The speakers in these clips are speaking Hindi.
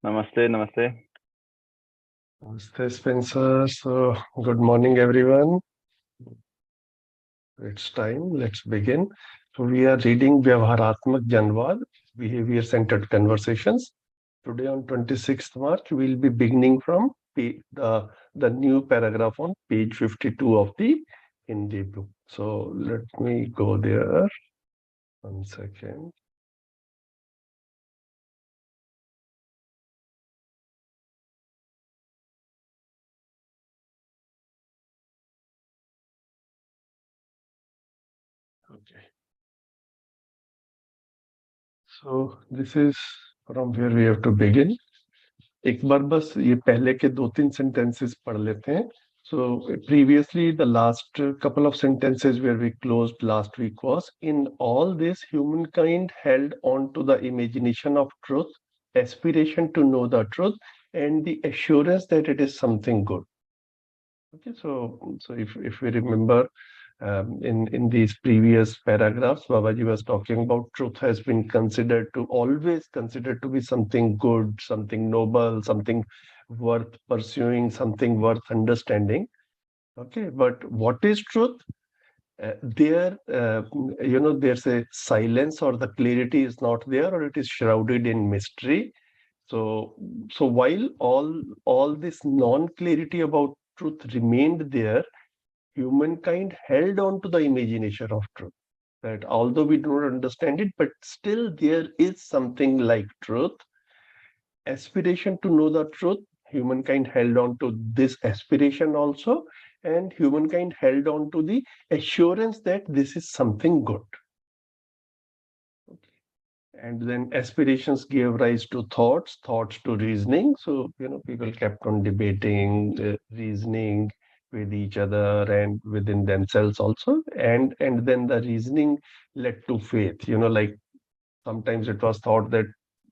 Namaste, namaste. Namaste, Spencer. So, good morning, everyone. It's time. Let's begin. So, we are reading Vyavahaaraatmak Janvaad, behavior-centered conversations. Today, on 26th March, we'll be beginning from the new paragraph on page 52 of the Hindi book. So, let me go there. 1 second. Okay. So, this is from where we have to begin. एक बार बस ये पहले के 2-3 sentences पढ़ लेते हैं. So previously the last couple of sentences where we closed last week was, in all this humankind held on to the imagination of truth, aspiration to know the truth, and the assurance that it is something good. Okay, so if we remember, in these previous paragraphs, Babaji was talking about truth has been always considered to be something good, something noble, something worth pursuing, something worth understanding. Okay, but what is truth? There's a silence, or the clarity is not there, or it is shrouded in mystery. So while all this non-clarity about truth remained there, humankind held on to the imagination of truth. That although we do not understand it, but still there is something like truth. Aspiration to know the truth, humankind held on to this aspiration also, and humankind held on to the assurance that this is something good. And then aspirations gave rise to thoughts to reasoning. So, people kept on debating, reasoning with each other and within themselves also. And then the reasoning led to faith. Like sometimes it was thought that,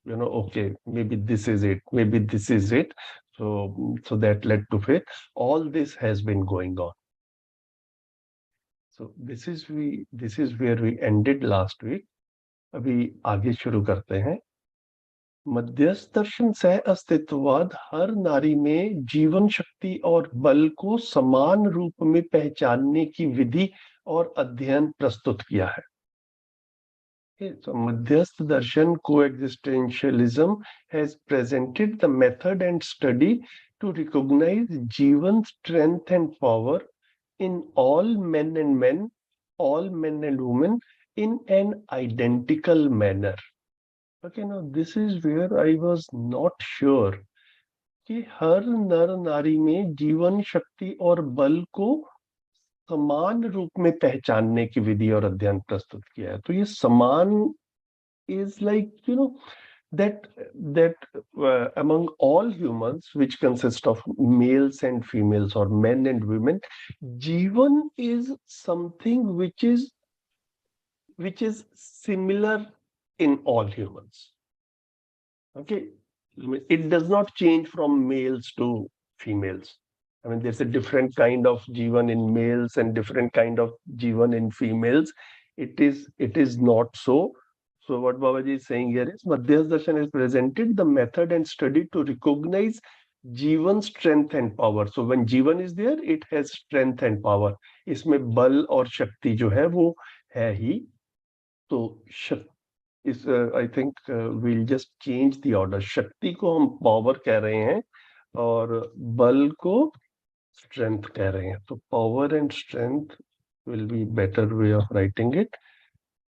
okay, maybe this is it, maybe this is it. So that led to faith. All this has been going on. So this is where we ended last week. अभी आगे शुरू करते हैं. मध्यस्थ दर्शन सह अस्तित्ववाद हर नारी में जीवन शक्ति और बल को समान रूप में पहचानने की विधि और अध्ययन प्रस्तुत किया है. So Madhyasth Darshan coexistentialism has presented the method and study to recognize Jivan's strength and power in all men and women in an identical manner. Okay, now this is where I was not sure कि हर नर नारी में जीवन शक्ति और बल को समान रूप में पहचानने की विधि और अध्ययन प्रस्तुत किया है. तो ये समान is like, that among all humans, which consist of males and females or men and women, Jivan is something which is similar in all humans. Okay, it does not change from males to females. I mean, there's a different kind of Jivan in males and different kind of Jivan in females. It is not so. So what Babaji is saying here is, Madhyas Darshan has presented the method and study to recognize Jivan's strength and power. So when Jivan is there, it has strength and power. इसमें बल और शक्ति जो है वो है ही. तो is I think we'll just change the order. शक्ति को हम पावर कह रहे हैं और बल को स्ट्रेंथ कह रहे हैं. तो power and strength will be better way of writing it.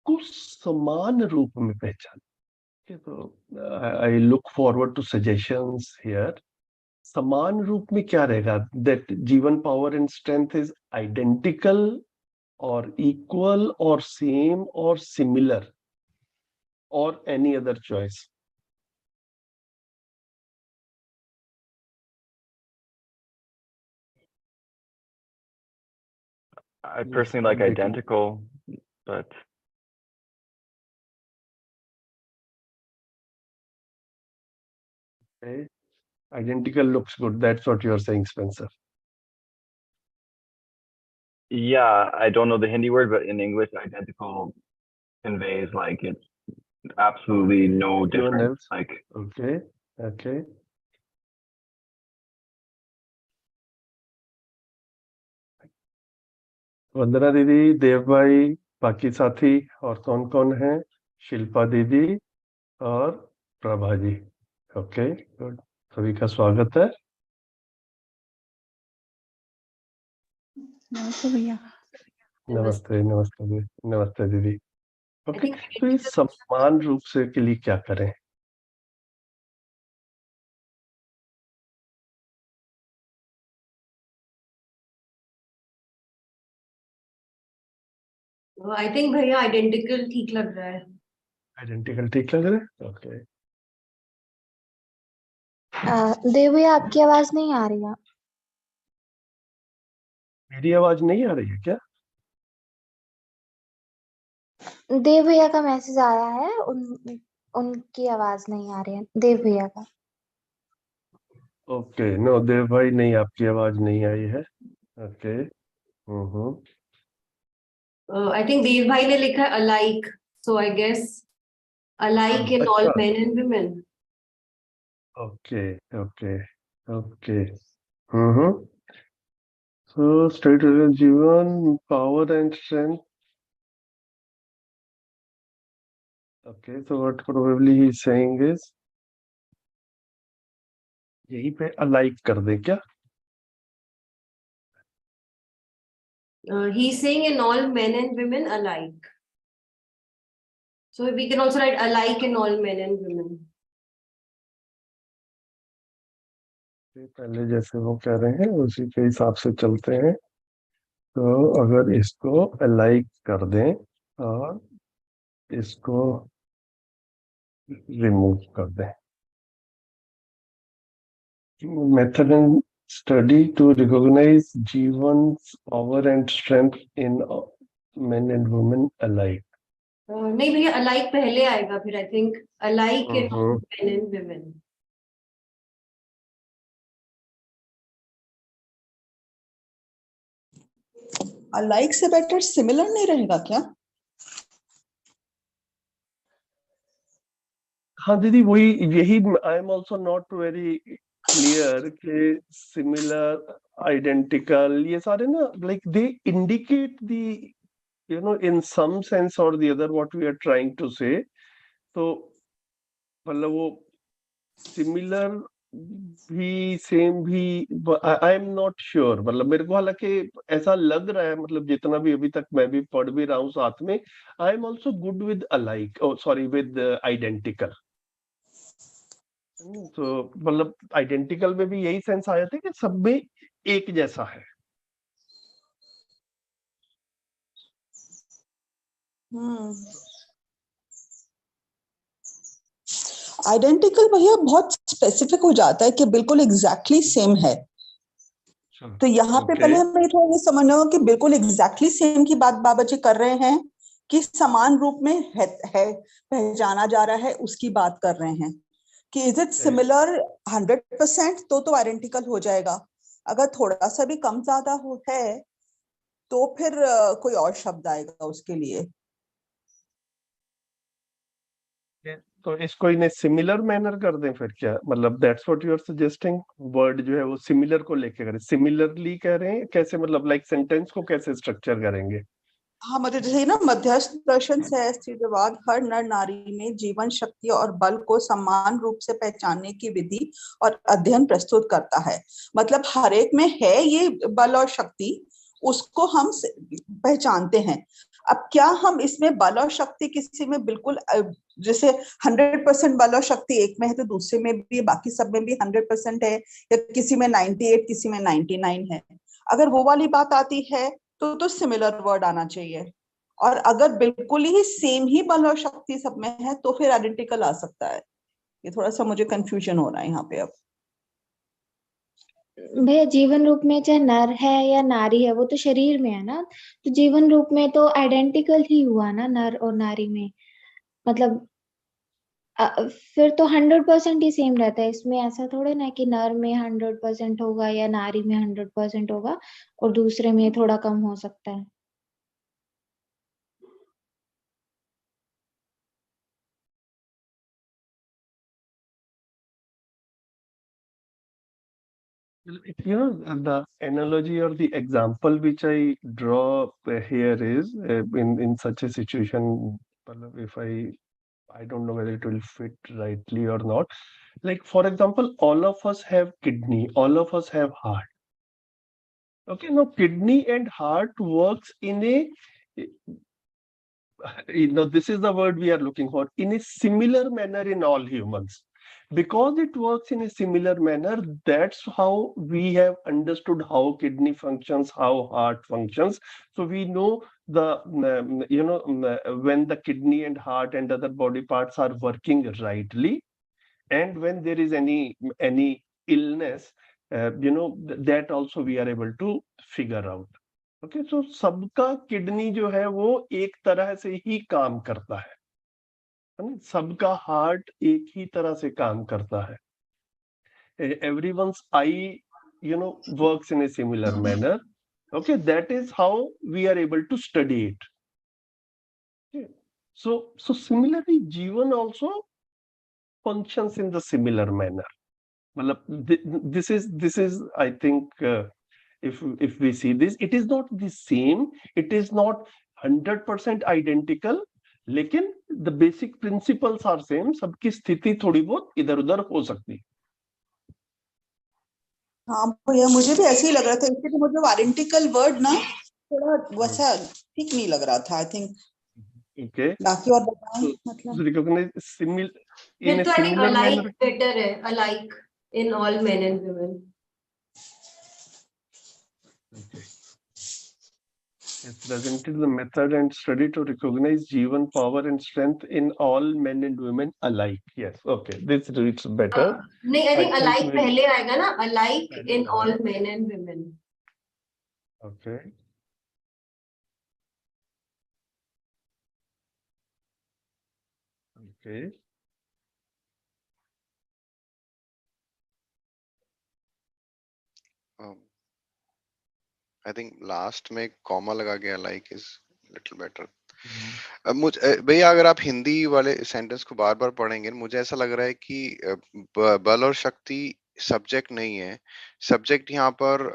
को समान रूप में पहचान. तो I look forward to suggestions here. समान रूप में क्या रहेगा? That Jivan power and strength is identical or equal or same or similar, or any other choice. I personally like identical, but okay. Identical looks good. That's what you're saying, Spencer. yeah, I don't know the Hindi word, but in English, identical conveys like it's absolutely no difference. Like, okay, okay, Vandana दीदी, देव भाई, बाकी साथी और कौन कौन है? शिल्पा दीदी और प्रभा जी। ओके, गुड, सभी का स्वागत है। नमस्ते भैया। नमस्ते नमस्ते दीदी, नमस्ते दीदी। I ओके, think तो ये समान रूप से के लिए क्या करें? भैया आइडेंटिकल ठीक लग रहा है। आइडेंटिकल ठीक लग रहा है? ओके, देव भैया आपकी आवाज नहीं आ रही है। मेरी आवाज नहीं आ रही है क्या? देव भैया का मैसेज आया है, उनकी आवाज नहीं आ रही है, देव भैया का। ओके, नो देव भाई, नहीं, आपकी आवाज नहीं आई है। ओके, हम्म, आई थिंक देव भाई ने लिखा है alike, so I guess alike in all अच्छा, men and women. Okay okay okay, hmm, so state जीवन, power and strength. Okay, so what probably he is saying is यहीं पे अलाइक कर दे क्या? He is saying in all men and women alike, so we can also write alike in all men and women. पहले जैसे वो कह रहे हैं उसी के हिसाब से चलते हैं। तो अगर इसको अलाइक कर दें और इसको रिमूव कर दें, method and study to recognise जीवंस power and strength in men and women alike. नहीं भैया, अलाइक पहले आएगा, फिर I think alike in all men and women. Alike से बेटर सिमिलर नहीं रहेगा क्या? हाँ दीदी, वही, यही I am also not very clear कि सिमिलर, आइडेंटिकल, ये सारे ना, like they indicate the, in some sense or the other what we are trying to say. तो मतलब वो सिमिलर भी, सेम भी, आई एम नॉट श्योर, मतलब मेरे को हालांकि ऐसा लग रहा है, मतलब जितना भी अभी तक मैं भी पढ़ भी रहा हूँ साथ में, आई am also good with alike, sorry, with identical. तो मतलब आइडेंटिकल में भी यही सेंस आया था कि सब में एक जैसा है। आइडेंटिकल भैया बहुत स्पेसिफिक हो जाता है कि बिल्कुल एग्जैक्टली सेम है। तो यहाँ पे पहले हमें थोड़ा ये समझना होगा कि बिल्कुल एग्जैक्टली सेम की बात बाबा जी कर रहे हैं कि समान रूप में है पहचाना जा रहा है, उसकी बात कर रहे हैं कि इज इट सिमिलर 100%, तो आइडेंटिकल हो जाएगा। अगर थोड़ा सा भी कम ज्यादा है तो फिर कोई और शब्द आएगा उसके लिए। तो इसको इन्हें सिमिलर मैनर कर दें फिर क्या? मतलब that's what you are suggesting, word जो है वो सिमिलर को लेके करें, सिमिलरली कह रहे हैं कैसे? मतलब लाइक सेंटेंस को कैसे स्ट्रक्चर करेंगे? हाँ, मतलब जैसे ना, मध्यस्थ दर्शन से स्त्रीवाद हर नर नारी में जीवन शक्ति और बल को समान रूप से पहचानने की विधि और अध्ययन प्रस्तुत करता है। मतलब हर एक में है ये बल और शक्ति, उसको हम पहचानते हैं। अब क्या हम इसमें बल और शक्ति किसी में बिल्कुल जैसे 100% बल और शक्ति एक में है तो दूसरे में भी, बाकी सब में भी 100% है, या किसी में 98 किसी में 99 है। अगर वो वाली बात आती है तो सिमिलर वर्ड आना चाहिए। और अगर बिल्कुल ही सेम ही बल और शक्ति सब में है तो फिर आइडेंटिकल आ सकता है। ये थोड़ा सा मुझे कंफ्यूजन हो रहा है यहाँ पे अब। भैया जीवन रूप में चाहे नर है या नारी है, वो तो शरीर में है ना, तो जीवन रूप में तो आइडेंटिकल ही हुआ ना नर और नारी में। मतलब फिर तो 100% ही सेम रहता है। इसमें ऐसा थोड़े ना कि नर में 100% होगा या नारी में 100% होगा और दूसरे में थोड़ा कम हो सकता है। The analogy or the example which I draw here is in such a situation, if I don't know whether it will fit rightly or not. Like, for example, all of us have kidney, all of us have heart. Okay, now kidney and heart works in a, this is the word we are looking for, in a similar manner in all humans. Because it works in a similar manner, that's how we have understood how kidney functions, how heart functions. So we know when the kidney and heart and other body parts are working rightly, and when there is any illness, that also we are able to figure out. Okay, तो सबका किडनी जो है वो एक तरह से ही काम करता है ना, सबका हार्ट एक ही तरह से काम करता है. Everyone's eye, works in a similar manner. Okay, that is how we are able to study it. Okay. So similarly, Jivan also functions in the similar manner. This is I think, if we see this, it is not the same, it is not 100% identical, लेकिन the basic principles are same. सबकी स्थिति थोड़ी बहुत इधर उधर हो सकती है. हाँ भैया, मुझे भी ऐसे ही लग रहा था, इसलिए मुझे आइडेंटिकल वर्ड ना थोड़ा वैसा ठीक नहीं लग रहा था. आई थिंक ओके, बाकी और बताएं. मतलब रिकॉग्नाइज सिमिलर फिर इन ए तो I think similar alike manner. Better है, alike in all men and women. Has presented the method and study to recognize Jivan power and strength in all men and women alike. Yes, okay, this reads better. नहीं, आई थिंक अलाइक maybe- पहले आएगा ना, alike in all men and women. Okay. Okay. I think last में कॉमा लगा के like is little better. अब मुझे भैया, अगर आप हिंदी वाले सेंटेंस को बार बार पढ़ेंगे, मुझे ऐसा लग रहा है कि बल और शक्ति सब्जेक्ट नहीं है. सब्जेक्ट यहाँ पर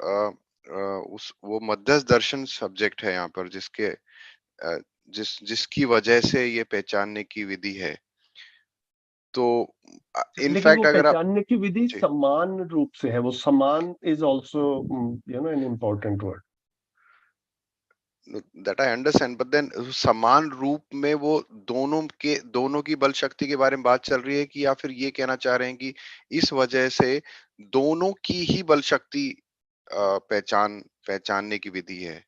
वो मध्यस्थ दर्शन सब्जेक्ट है यहाँ पर, जिसकी वजह से ये पहचानने की विधि है. तो इनफैक्ट अगर आप पहचानने की विधि समान रूप से है, वो समान is also an important word. that I understand, but then समान रूप में वो दोनों की बल शक्ति के बारे में बात चल रही है, कि या फिर ये कहना चाह रहे हैं कि इस वजह से दोनों की ही बल शक्ति पहचानने की विधि है.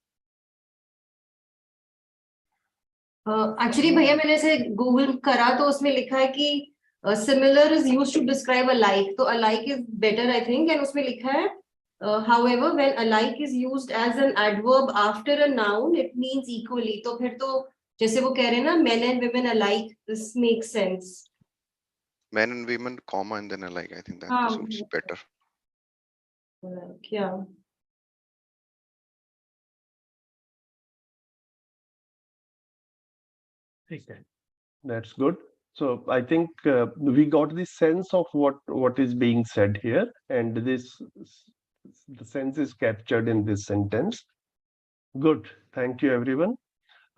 एक्चुअली भैया मैंने इसे गूगल करा तो उसमें लिखा है कि similar is used to describe alike, तो alike is better I think. And उसमें लिखा है however when alike is used as an adverb after a noun it means equally. तो फिर तो जैसे वो कह रहे हैं ना, men and women alike, this makes sense. Men and women comma and then alike, I think that suits better. Yeah. Okay, that's good. So I think we got the sense of what is being said here, and the sense is captured in this sentence. Good, thank you everyone.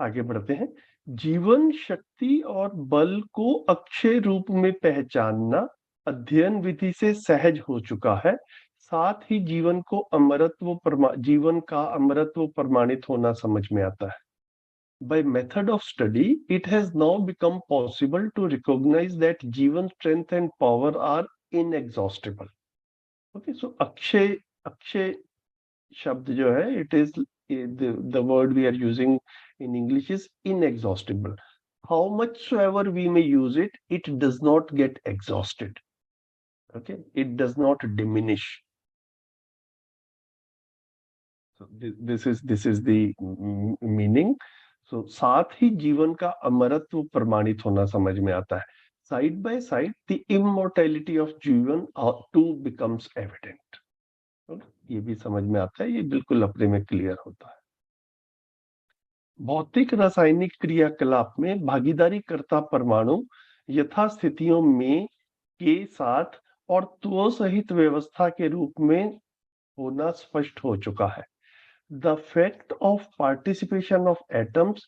आगे बढ़ते हैं. जीवन शक्ति और बल को अक्षय रूप में पहचानना अध्ययन विधि से सहज हो चुका है. साथ ही जीवन का अमरत्व प्रमाणित होना समझ में आता है. By method of study, it has now become possible to recognize that Jivan's strength and power are inexhaustible. Okay, so Akshay शब्द जो है, it is the word we are using in English is inexhaustible. How much soever we may use it, it does not get exhausted. Okay, it does not diminish. So this is the meaning. So साथ ही जीवन का अमरत्व प्रमाणित होना समझ में आता है. Side by side, the immortality of जीवन too becomes evident. ये भी समझ में आता है, ये बिल्कुल अपने में क्लियर होता है. भौतिक रासायनिक क्रियाकलाप में भागीदारी करता परमाणु यथास्थितियों में के साथ और त्व सहित व्यवस्था के रूप में होना स्पष्ट हो चुका है। The fact of participation of atoms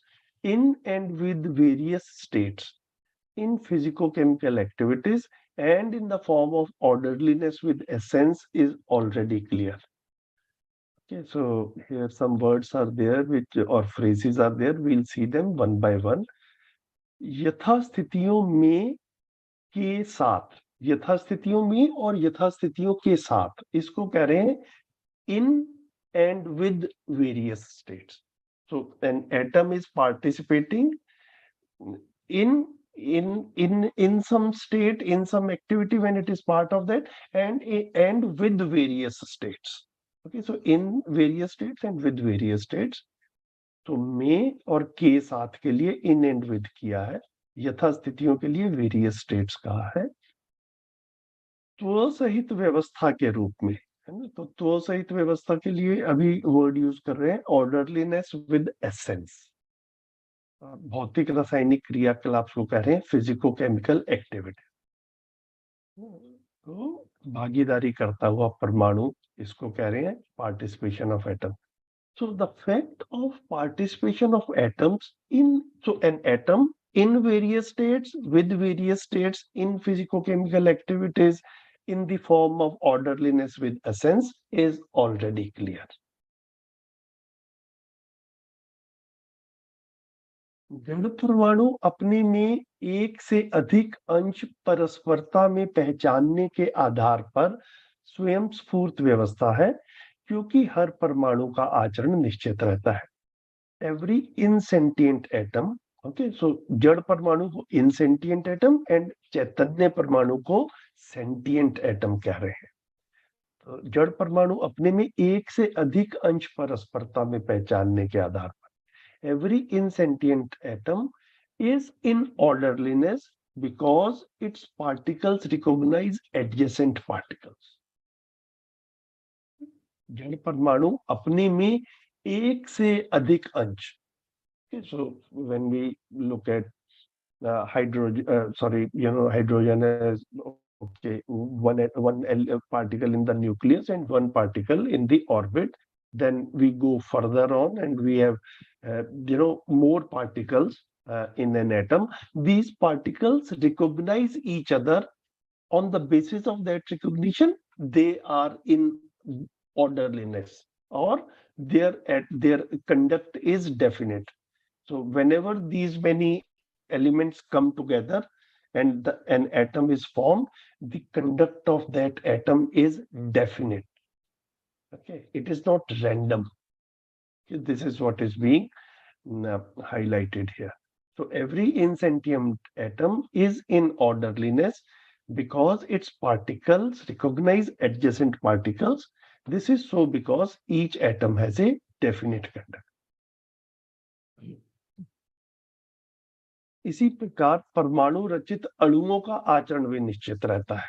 in and with various states in physicochemical activities and in the form of orderliness with essence is already clear. Okay, so here some words are there which or phrases are there. We'll see them one by one. यथास्थितियों में के साथ, यथास्थितियों में और यथास्थितियों के साथ, इसको कह रहे हैं in and with various states. So an atom is participating in some state, in some activity when it is part of that, and with various states. Okay, so in various states and with various states. तो में और के साथ के लिए इन एंड विद किया है, यथास्थितियों के लिए वेरियस स्टेट्स कहा है। त्व सहित व्यवस्था के रूप में, है ना, तो त्व सहित व्यवस्था के लिए अभी वर्ड यूज कर रहे हैं ऑर्डरलीनेस विद एसेंस। भौतिक रासायनिक क्रियाकलाप को कह रहे हैं फिजिको केमिकल एक्टिविटी। तो भागीदारी करता हुआ परमाणु, इसको कह रहे हैं participation of atom. So the fact of participation of atoms an atom in various states with various states in physicochemical activities in the form of orderliness with essence is already clear. जड़ परमाणु अपने में एक से अधिक अंश परस्परता में पहचानने के आधार पर स्वयं स्फूर्त व्यवस्था है, क्योंकि हर परमाणु का आचरण निश्चित रहता है। Every insentient atom, okay, so जड़ परमाणु को insentient atom and चैतन्य परमाणु को sentient atom कह रहे हैं। तो जड़ परमाणु अपने में एक से अधिक अंश परस्परता में पहचानने के आधार पर every insentient atom is in orderliness because its particles recognize adjacent particles. जड़ परमाणु अपने में एक से अधिक अंश। So when we look at hydrogen is okay, one particle in the nucleus and one particle in the orbit. Then we go further on and we have more particles in an atom. These particles recognize each other. On the basis of that recognition, they are in orderliness, or their conduct is definite. So whenever these many elements come together and an atom is formed, the conduct of that atom is definite. Okay, it is not random. This is what is being highlighted here. So every insentient atom is in orderliness because its particles recognize adjacent particles. This is so because each atom has a definite conduct. इसी प्रकार परमाणु रचित अणुओं का आचरण भी निश्चित रहता है।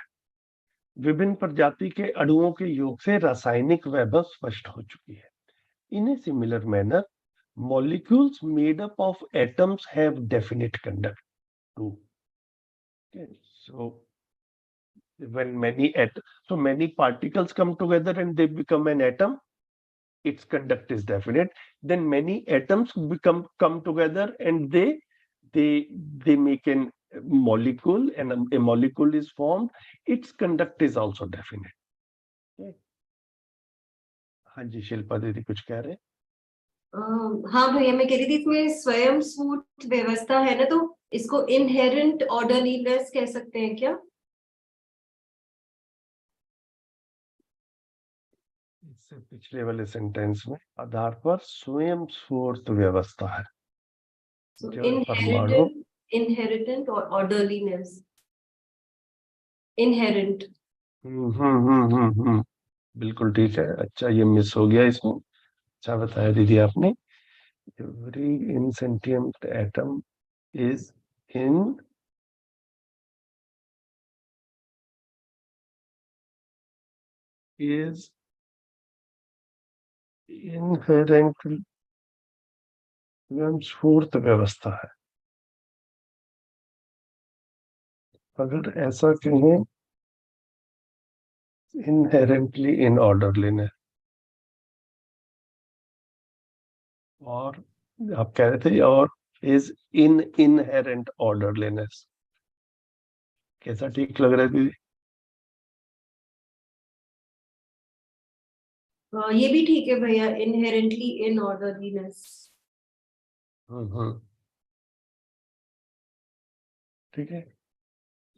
विभिन्न प्रजाति के अणुओं के योग से रासायनिक वैभव स्पष्ट हो चुकी है। In a similar manner, molecules made up of atoms have definite conduct too. Okay, so when many particles come together and they become an atom, its conduct is definite. Then many atoms come together and they make a molecule, and a molecule is formed. Its conduct is also definite. Okay. हाँ जी, शिल्पा दीदी कुछ कह रहे हैं? हाँ भैया, मैं कह रही थी इसमें स्वयं स्फूर्त व्यवस्था है ना, तो इसको इनहेरेंट ऑर्डरलीनेस कह सकते हैं क्या? इससे पिछले वाले सेंटेंस में आधार पर स्वयं स्फूर्त व्यवस्था है। So inherent or orderliness. Inherent. बिल्कुल ठीक है। अच्छा, ये मिस हो गया इसमें। अच्छा बताया दीदी आपने। Every insentient atom is inherently स्फूर्त व्यवस्था है। अगर ऐसा कहें, inherently in orderliness, और आप कह रहे थे और इज इन इनहेरेंट ऑर्डरलीनेस, कैसा ठीक लग रहा है दीदी? ये भी ठीक है भैया, इनहेरेंटली इन ऑर्डरलीनेस। ठीक है,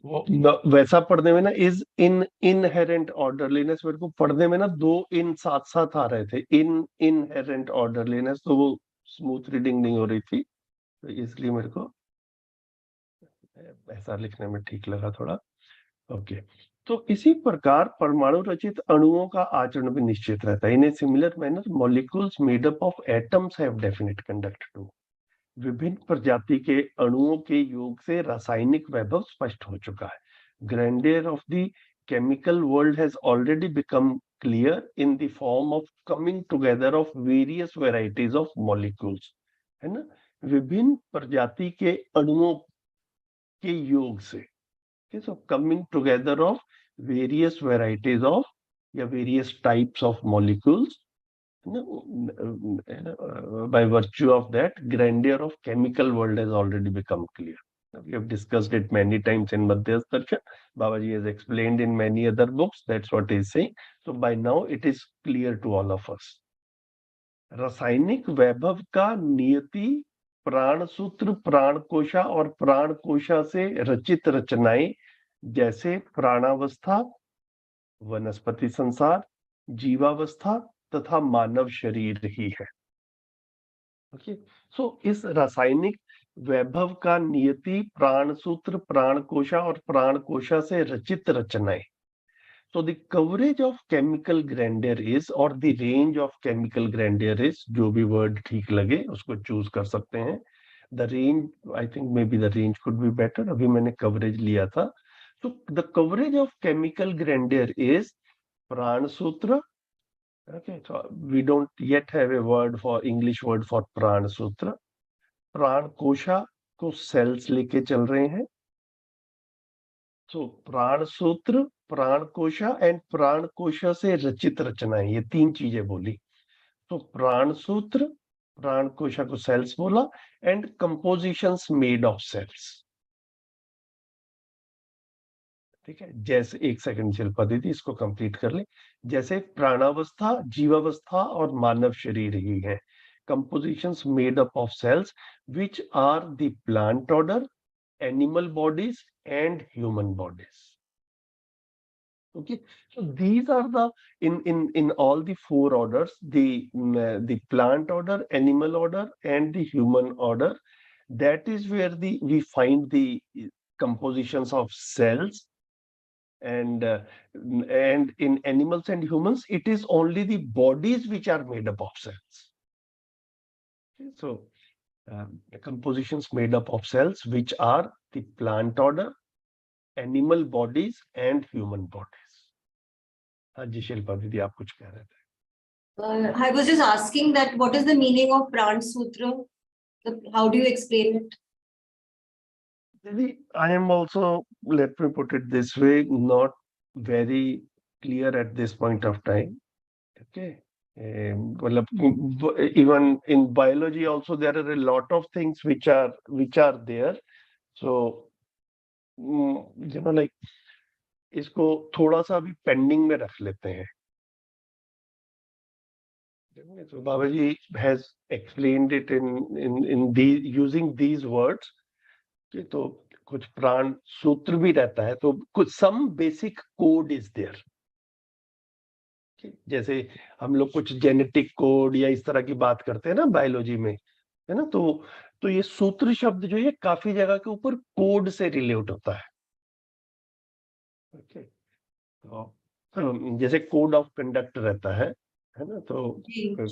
वो वैसा पढ़ने में ना इज इन इनहेरेंट ऑर्डरलीनेस, मेरे को पढ़ने में ना दो इन साथ साथ आ रहे थे, इन इनहेरेंट ऑर्डरलीनेस, तो वो स्मूथ रीडिंग नहीं हो रही थी, तो इसलिए मेरे को ऐसा लिखने में ठीक लगा थोड़ा। ओके, तो इसी प्रकार परमाणु रचित अणुओं का आचरण भी निश्चित रहता है। In a similar manner molecules made up of atoms have definite conduct too. विभिन्न प्रजाति के अणुओं के योग से रासायनिक वैभव स्पष्ट हो चुका है। Grandeur of the chemical world has already become clear in the form of coming together of various varieties of molecules, है ना। विभिन्न प्रजाति के अणुओं के योग से, so coming together of various varieties of या various types of molecules, by virtue of that grandeur of chemical world has already become clear. We have discussed it many times in Madhyas Darshan. Babaji has explained in many other books. That's what he is saying. So by now it is clear to all of us. रासायनिक वैभव का नियति प्राण सूत्र, प्राण कोशा और प्राण कोशा से रचित रचनाएं जैसे प्राणावस्था, वनस्पति संसार, जीवावस्था तथा मानव शरीर ही है। ओके, सो इस रासायनिक वैभव का नियति प्राण सूत्र, प्राण कोशा और प्राण कोशा से रचित रचनाएं। So the coverage of chemical grandeur is, or the range of chemical grandeur is, जो भी word ठीक लगे उसको choose कर सकते हैं। The range, I think maybe the range could be better. अभी मैंने coverage लिया था। So the coverage of chemical grandeur is प्राण सूत्र. Okay, so we don't yet have a word for English word for प्राण सूत्र. प्राण कोशा को cells लेके चल रहे हैं। So प्राण सूत्र, प्राण कोशा एंड प्राण कोशा से रचित रचनाएं, ये तीन चीजें बोली। तो प्राण सूत्र, प्राण कोशा को सेल्स बोला, and compositions made of cells. ठीक है, जैसे एक सेकंड शिल्पा दीदी इसको कंप्लीट कर ले। जैसे प्राणावस्था, जीवावस्था और मानव शरीर ही है। Compositions made up of cells which are the plant order, animal bodies and human bodies. Okay, so these are the in all the four orders, the plant order, animal order and the human order, that is where we find the compositions of cells, and in animals and humans it is only the bodies which are made up of cells. Okay, so compositions made up of cells which are the plant order, animal bodies and human bodies. हाँ जी शिल्पा दीदी आप कुछ कह रहे थे। I was just asking that what is the meaning of Pran Sutra? How do you explain it? Didi, I am also, let me put it this way, not very clear at this point of time. Okay. Even in biology also there are a lot of things which are there, so like इसको थोड़ा सा भी पेंडिंग में रख लेते हैं। So Babaji has explained it in using these words. तो कुछ प्राण सूत्र भी रहता है, तो कुछ some basic code is there. जैसे हम लोग कुछ जेनेटिक कोड या इस तरह की बात करते हैं ना बायोलॉजी में, है ना, तो ये सूत्र शब्द जो है काफी जगह के ऊपर कोड से रिलेट होता है। ओके, तो जैसे कोड ऑफ कंडक्ट रहता है ना, तो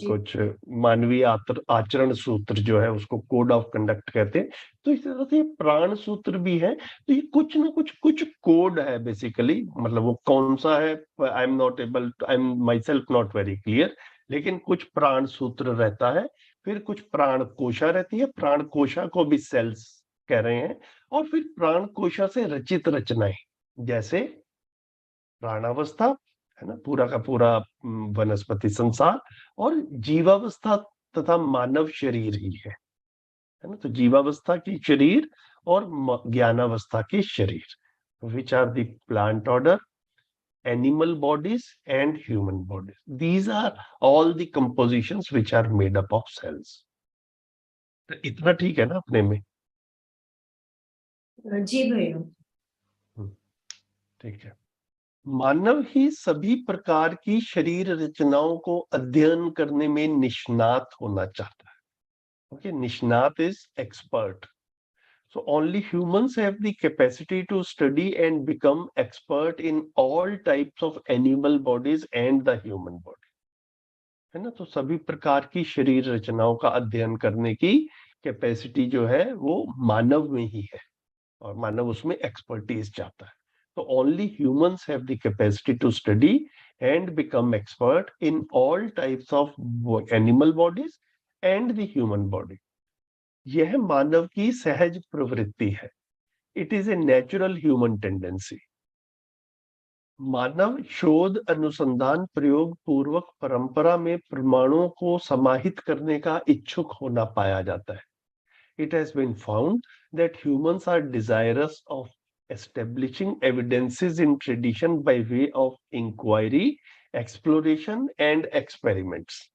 कुछ मानवीय आचरण सूत्र जो है उसको कोड ऑफ कंडक्ट कहते हैं। तो इस तरह से प्राण सूत्र भी है, तो ये कुछ ना कुछ कोड है बेसिकली, मतलब वो कौन सा है I am my self not very clear, लेकिन कुछ प्राण सूत्र रहता है, फिर कुछ प्राण कोशा रहती है, प्राण कोशा को भी सेल्स कह रहे हैं, और फिर प्राण कोशा से रचित रचनाएं जैसे प्राणावस्था, है ना, पूरा का पूरा वनस्पति संसार, और जीवावस्था तथा मानव शरीर ही है ना। तो जीवावस्था की शरीर और ज्ञानावस्था के शरीर, which are the plant order, animal bodies and human bodies. These are all the compositions which are made up of cells. तो इतना ठीक है ना अपने में? जी भैया। ठीक है। मानव ही सभी प्रकार की शरीर रचनाओं को अध्ययन करने में निष्णात होना चाहता है। ओके, निष्णात is expert. So only humans have the capacity to study and become expert in all types of animal bodies and the human body. है ना। तो सभी प्रकार की शरीर रचनाओं का अध्ययन करने की कैपेसिटी जो है वो मानव में ही है, और मानव उसमें एक्सपर्टीज चाहता है. तो only humans have the capacity to study and become expert in all types of animal bodies and the human body. यह मानव की सहज प्रवृत्ति है. It is a natural human tendency. मानव शोध, अनुसंधान, प्रयोग पूर्वक परंपरा में प्रमाणों को समाहित करने का इच्छुक होना पाया जाता है. It has been found that humans are desirous of establishing evidences in tradition by way of inquiry, exploration and experiments.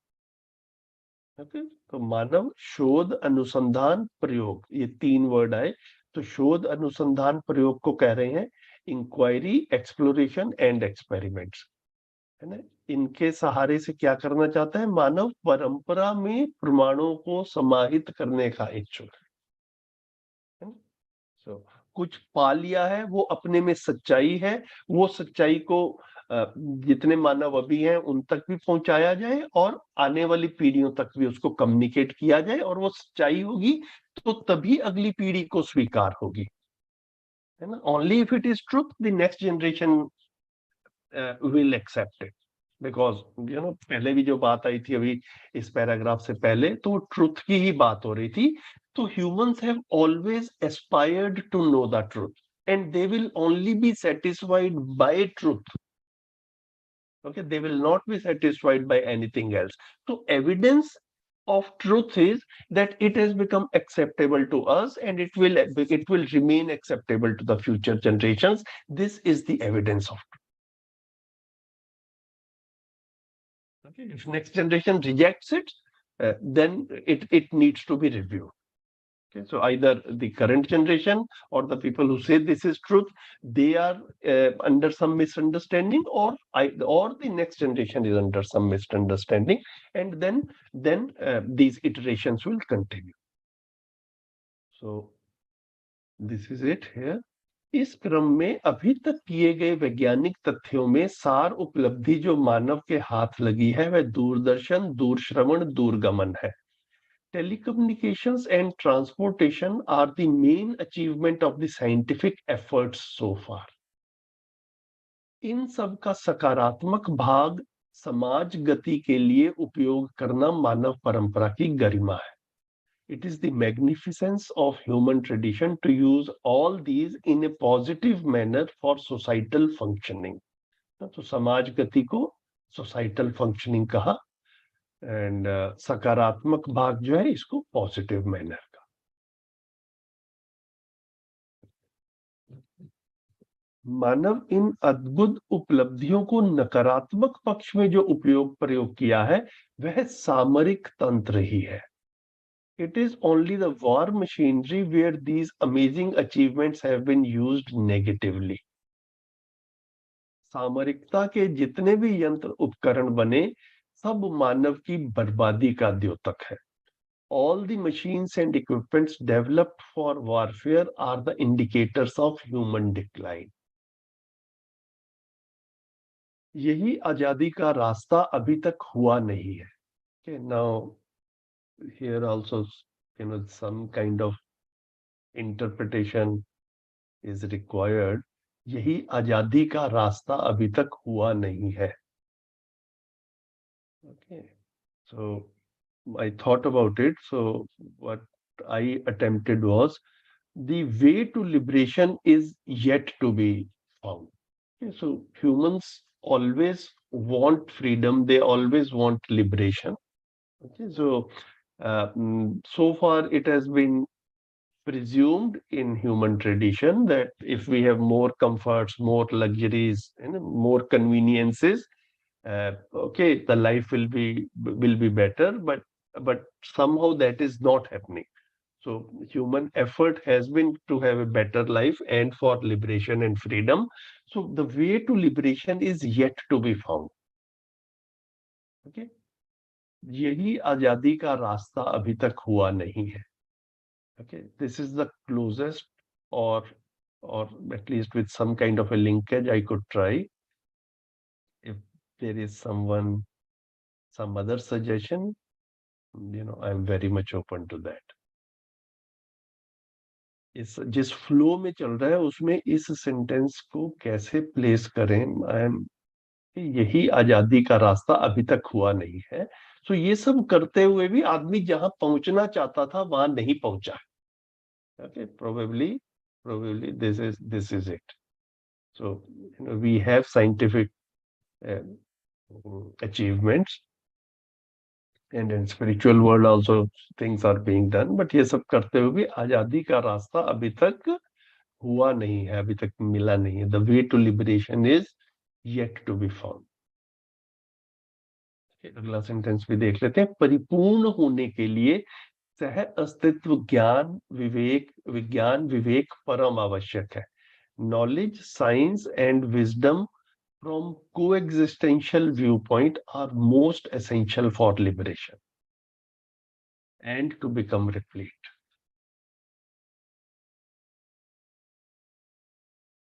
Okay? तो मानव शोध, अनुसंधान, प्रयोग, ये 3 वर्ड आए. तो शोध, अनुसंधान, प्रयोग को कह रहे हैं इंक्वायरी, एक्सप्लोरेशन एंड एक्सपेरिमेंट्स, है ना. इनके सहारे से क्या करना चाहता है मानव? परंपरा में प्रमाणों को समाहित करने का इच्छुक है. So, कुछ पा लिया है, वो अपने में सच्चाई है, वो सच्चाई को जितने मानव अभी हैं उन तक भी पहुंचाया जाए और आने वाली पीढ़ियों तक भी उसको कम्युनिकेट किया जाए, और वो सच्चाई होगी तो तभी अगली पीढ़ी को स्वीकार होगी, है ना. Only if it is truth the next generation will accept it. Because you know, पहले भी जो बात आई थी अभी इस पैराग्राफ से पहले, तो ट्रुथ की ही बात हो रही थी. तो humans have always aspired to know the truth, and they will only be satisfied by truth. Okay, they will not be satisfied by anything else. So evidence of truth is that it has become acceptable to us, and it will remain acceptable to the future generations. This is the evidence of truth. Okay, if next generation rejects it, then it needs to be reviewed. Okay, so either the current generation or the people who say this is truth, they are under some misunderstanding, or the next generation is under some misunderstanding, and then these iterations will continue. So this is it here. इस क्रम में अभी तक किए गए वैज्ञानिक तथ्यों में सार उपलब्धि जो मानव के हाथ लगी है वह दूरदर्शन, दूरश्रवण, दूरगमन है. Telecommunications and transportation are the main achievement of the scientific efforts so far. इन सब का सकारात्मक भाग समाज गति के लिए उपयोग करना मानव परंपरा की गरिमा है. It is the magnificence of human tradition to use all these in a positive manner for societal functioning. तो समाज गति को societal functioning कहा, एंड सकारात्मक भाग जो है इसको पॉजिटिव मैनर का. मानव इन अद्भुत उपलब्धियों को नकारात्मक पक्ष में जो प्रयोग किया है वह सामरिक तंत्र ही है. It is only the war machinery where these amazing achievements have been used negatively. सामरिकता के जितने भी यंत्र उपकरण बने सब मानव की बर्बादी का द्योतक है. All the machines and equipments developed for warfare are the indicators of human decline. यही आजादी का रास्ता अभी तक हुआ नहीं है. Okay, now here also some kind of interpretation is required. यही आजादी का रास्ता अभी तक हुआ नहीं है. Okay, so I thought about it. So what I attempted was, the way to liberation is yet to be found. Okay, so humans always want freedom, they always want liberation, Okay, so so far it has been presumed in human tradition that if we have more comforts, more luxuries, and more conveniences, okay, the life will be better. But somehow that is not happening. So human effort has been to have a better life and for liberation and freedom. So the way to liberation is yet to be found. Okay, यही आजादी का रास्ता अभी तक हुआ नहीं है. Okay, this is the closest, or at least with some kind of a linkage I could try. If there is some other suggestion, I'm very much open to that. इस जिस फ्लो में चल रहा है उसमें इस सेंटेंस को कैसे प्लेस करें, यही आजादी का रास्ता अभी तक हुआ नहीं है. सो ये सब करते हुए भी आदमी जहां पहुंचना चाहता था वहां नहीं पहुंचा. Okay, probably this is it. So we have scientific achievements, and in spiritual world also things are being done, but ये सब करते हुए भी आजादी का रास्ता अभी तक हुआ नहीं है, अभी तक मिला नहीं है. The way to liberation is yet to be found. अगला सेंटेंस भी देख लेते हैं. परिपूर्ण होने के लिए सह अस्तित्व ज्ञान विवेक परम आवश्यक है. Knowledge, science, and wisdom from coexistential viewpoint are most essential for liberation and to become replete.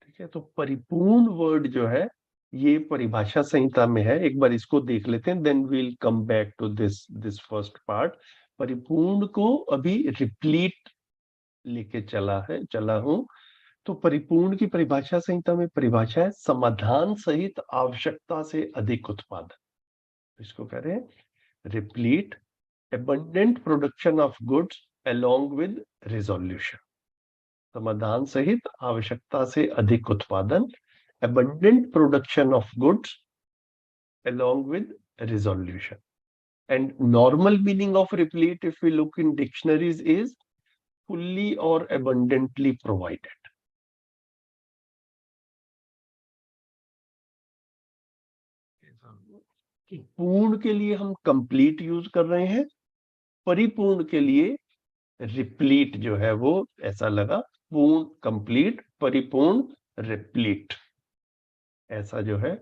ठीक है, तो परिपूर्ण वर्ड जो है ये परिभाषा संहिता में है. एक बार इसको देख लेते हैं, then we'll come back to this first part. परिपूर्ण को अभी रिप्लीट लेके चला हूं. तो परिपूर्ण की परिभाषा संहिता में परिभाषा है समाधान सहित आवश्यकता से अधिक उत्पादन. इसको कह रहे हैं replete, abundant production of goods along with resolution. समाधान सहित आवश्यकता से अधिक उत्पादन, abundant production of goods along with resolution. And normal meaning of replete, if we look in dictionaries, is fully or abundantly provided. पूर्ण के लिए हम कंप्लीट यूज कर रहे हैं, परिपूर्ण के लिए रिप्लीट जो है वो ऐसा लगा. पूर्ण कंप्लीट, परिपूर्ण रिप्लीट, ऐसा जो है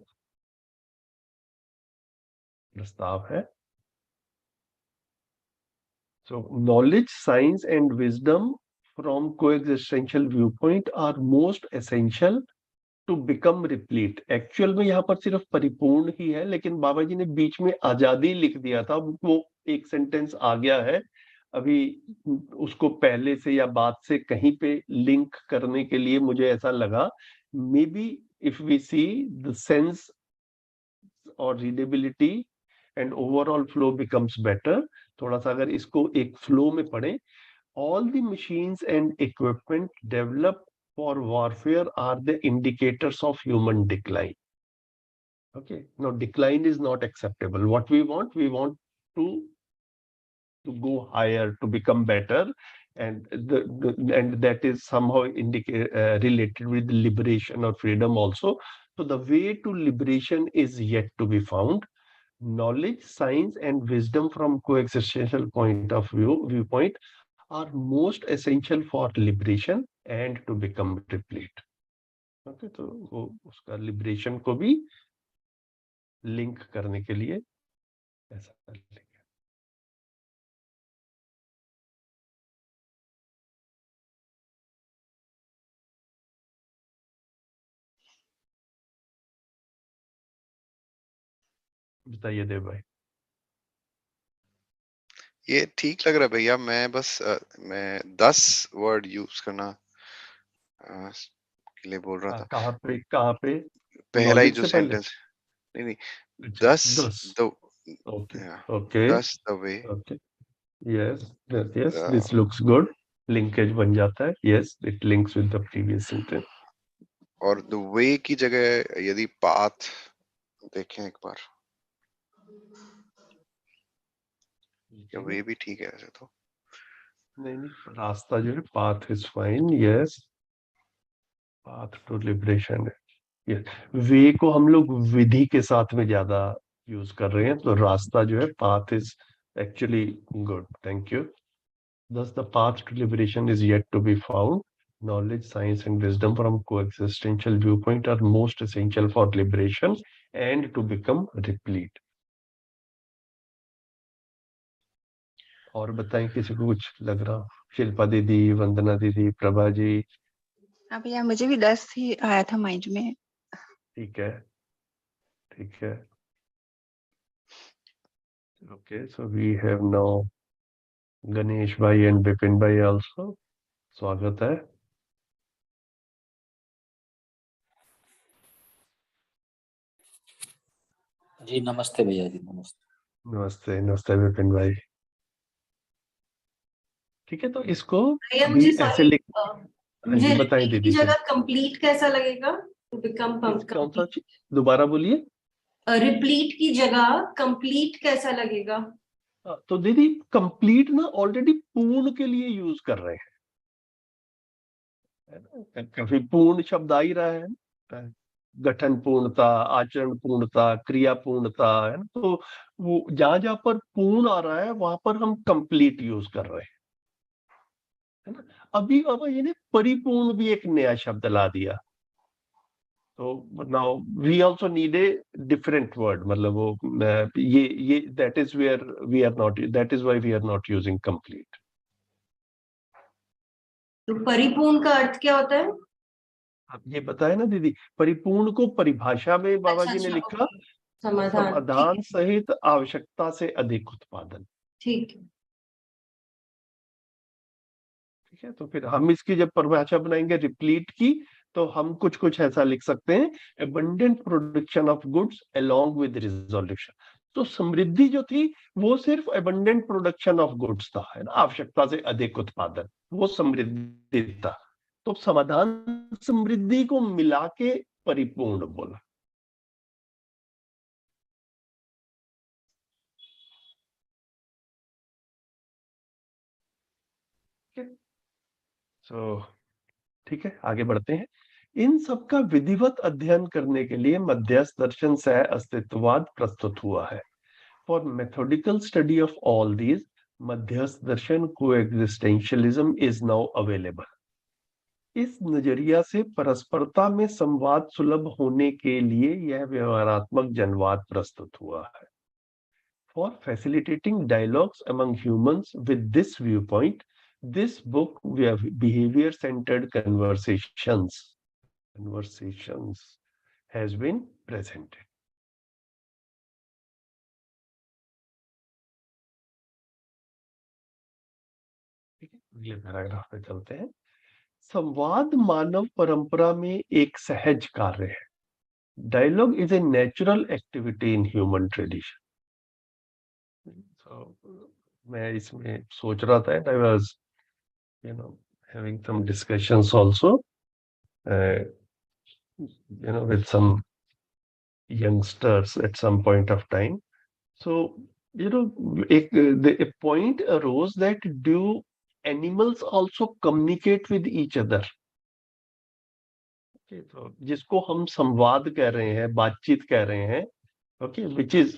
प्रस्ताव है. So knowledge, science, and wisdom from coexistential viewpoint are most essential to become replete. Actual में यहाँ पर सिर्फ परिपूर्ण ही है, लेकिन बाबा जी ने बीच में आजादी लिख दिया था. वो एक सेंटेंस आ गया है, अभी उसको पहले से या बाद से कहीं पे लिंक करने के लिए मुझे ऐसा लगा. Maybe if we see the sense और readability and overall flow becomes better. थोड़ा सा अगर इसको एक फ्लो में पढ़ें, all the machines and equipment developed for warfare are the indicators of human decline. Okay, now decline is not acceptable. What we want to go higher, to become better, and and that is somehow related with liberation or freedom also. So the way to liberation is yet to be found. Knowledge, science, and wisdom from coexistential viewpoint are most essential for liberation and to become replete. Okay, तो वो उसका liberation को भी लिंक करने के लिए ऐसा लिखें. बताइए देव भाई. ये ठीक लग रहा है भैया. मैं बस मैं 10 वर्ड यूज करना के लिए बोल रहा था. कहाँ पे पहला ही knowledge जो से पहले? सेंटेंस, नहीं अच्छा, 10 the Okay, yeah, okay, 10 the way. okay. Yes, yes, Uh, this looks good. Linkage बन जाता है. Yes, it links with the previous sentence. और द वे की जगह यदि पाथ देखें एक बार, वे भी ठीक है ऐसे तो। नहीं, रास्ता जो है path is fine, yes, path to liberation है, यस। वे को हम लोग विधि के साथ में ज्यादा यूज कर रहे हैं, तो रास्ता जो है path is actually good, thank you. Thus, the path to liberation is yet to be found. Knowledge, science, and wisdom from coexistential viewpoint are most essential for liberation and to become replete. और बताएं किसी को कुछ लग रहा? शिल्पा दीदी, वंदना दीदी, प्रभा जी? हाँ भैया, मुझे भी 10 ही आया था माइंड में। ठीक है, ठीक है। Okay, so we have now Ganesh भाई एंड विपिन भाई also. स्वागत है। जी नमस्ते भैया जी, नमस्ते। नमस्ते, नमस्ते विपिन भाई। ठीक है, तो इसको भैया भी मुझे ऐसे सॉरी, लिख। हाँ जी, बताएं repeat दीदी की जी। जगह कंप्लीट कैसा लगेगा? टू बिकम कौन सा चीज? दोबारा बोलिए। रिप्लीट की जगह कंप्लीट कैसा लगेगा? तो दीदी कंप्लीट ना ऑलरेडी पूर्ण के लिए यूज कर रहे हैं, है ना? काफी पूर्ण शब्द आ ही रहा है, गठन पूर्णता, आचरण पूर्णता, क्रिया पूर्णता, है ना? तो वो जहां जहां पर पूर्ण आ रहा है वहां पर हम कंप्लीट यूज कर रहे हैं, है ना? अभी अब ये परिपूर्ण भी एक नया शब्द ला दिया, तो now we also need a different word, मतलब वो ये that is where we are not, that is why we are not using complete. तो परिपूर्ण का अर्थ क्या होता है? अब ये बताया ना दीदी, परिपूर्ण को परिभाषा में बाबा जी ने लिखा, ओके, समाधान, समाधान सहित आवश्यकता से अधिक उत्पादन। ठीक है। ठीक है, तो फिर हम इसकी जब परिभाषा बनाएंगे रिप्लीट की, तो हम कुछ कुछ ऐसा लिख सकते हैं, abundant production of goods along with resolution. तो समृद्धि जो थी वो सिर्फ एबंडेंट प्रोडक्शन ऑफ गुड्स था, है ना, आवश्यकता से अधिक उत्पादन, वो समृद्धि था। तो समाधान समृद्धि को मिला के परिपूर्ण बोला। सो ठीक है, आगे बढ़ते हैं। इन सब का विधिवत अध्ययन करने के लिए मध्यस्थ दर्शन सह अस्तित्ववाद प्रस्तुत हुआ है। For methodical study of all these, मध्यस्थ दर्शन कोएग्जिस्टेंशियलिज्म इज नाउ अवेलेबल। इस नजरिया से परस्परता में संवाद सुलभ होने के लिए यह व्यवहारात्मक जनवाद प्रस्तुत हुआ है। For facilitating dialogues among humans with this viewpoint, this book, Behavior-Centered Conversations, has been presented. ठीक है, अगले पैराग्राफ पे चलते हैं। संवाद मानव परंपरा में एक सहज कार्य है। Dialogue is a natural activity in human tradition. So, मैं इसमें सोच रहा था, and I was, having some discussions also, with some youngsters at some point of time. So, a point arose that do animals also communicate with each other? Okay, तो जिसको हम संवाद कह रहे हैं, बातचीत कह रहे हैं, okay, which is,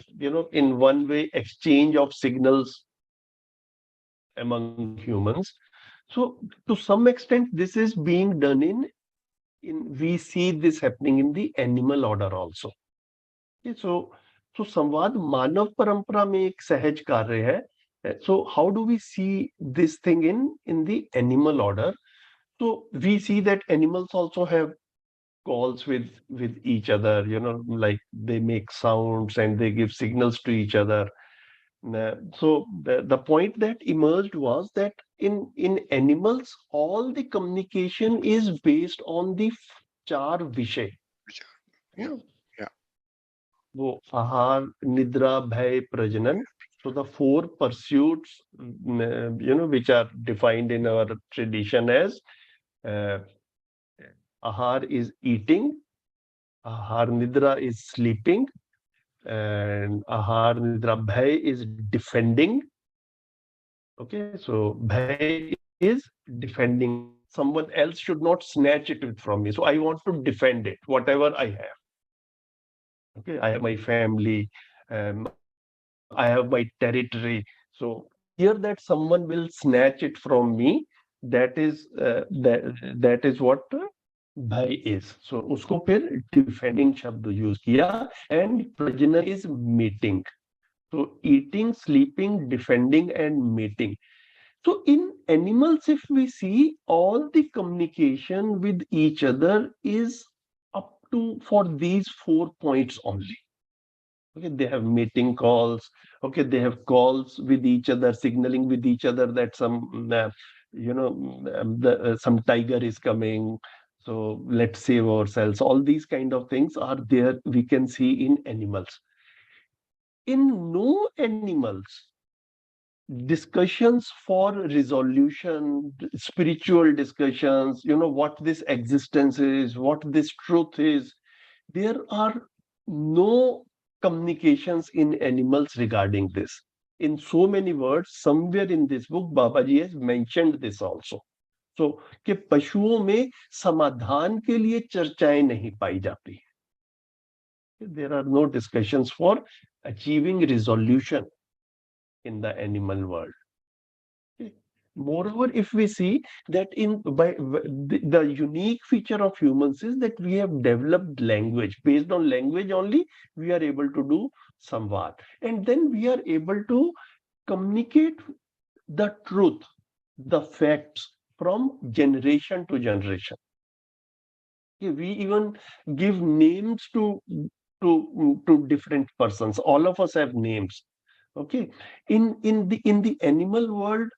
in one way exchange of signals among humans. So to some extent this is being done in we see this happening in the animal order also. Okay, so संवाद मानव परंपरा में एक सहज कार्य है. So how do we see this thing in the animal order? So we see that animals also have calls with each other, like they make sounds and they give signals to each other. So the point that emerged was that in animals all the communication is based on the चार विषय. Yeah. वो आहार, निद्रा, भय, प्रजनन. So the four pursuits, which are defined in our tradition as ahar is eating, ahar nidra is sleeping, and ahar nidra bhay is defending, Okay, so bhai is defending. Someone else should not snatch it from me. So I want to defend it, whatever I have. Okay, I have my family, I have my territory. So here that someone will snatch it from me, that is that is what bhai is. So usko फिर defending शब्द use किया, and प्रजनन is mating. So eating, sleeping, defending, and mating. So in animals, if we see, all the communication with each other is up to for these 4 points only. Okay, they have mating calls. Okay, they have calls with each other, signaling with each other that some tiger is coming. So let's save ourselves. All these kind of things are there. We can see in animals. In no animals, discussions for resolution, spiritual discussions, what this existence is, what this truth is, there are no communications in animals regarding this. In so many words, somewhere in this book, Babaji has mentioned this also. So कि पशुओं में समाधान के लिए चर्चाएं नहीं पाई जाती. There are no discussions for achieving resolution in the animal world. Moreover, if we see that the unique feature of humans is that we have developed language. Based on language only, we are able to do samvad. And then we are able to communicate the truth, the facts from generation to generation. We even give names to different persons. All of us have names. Okay. In the animal world,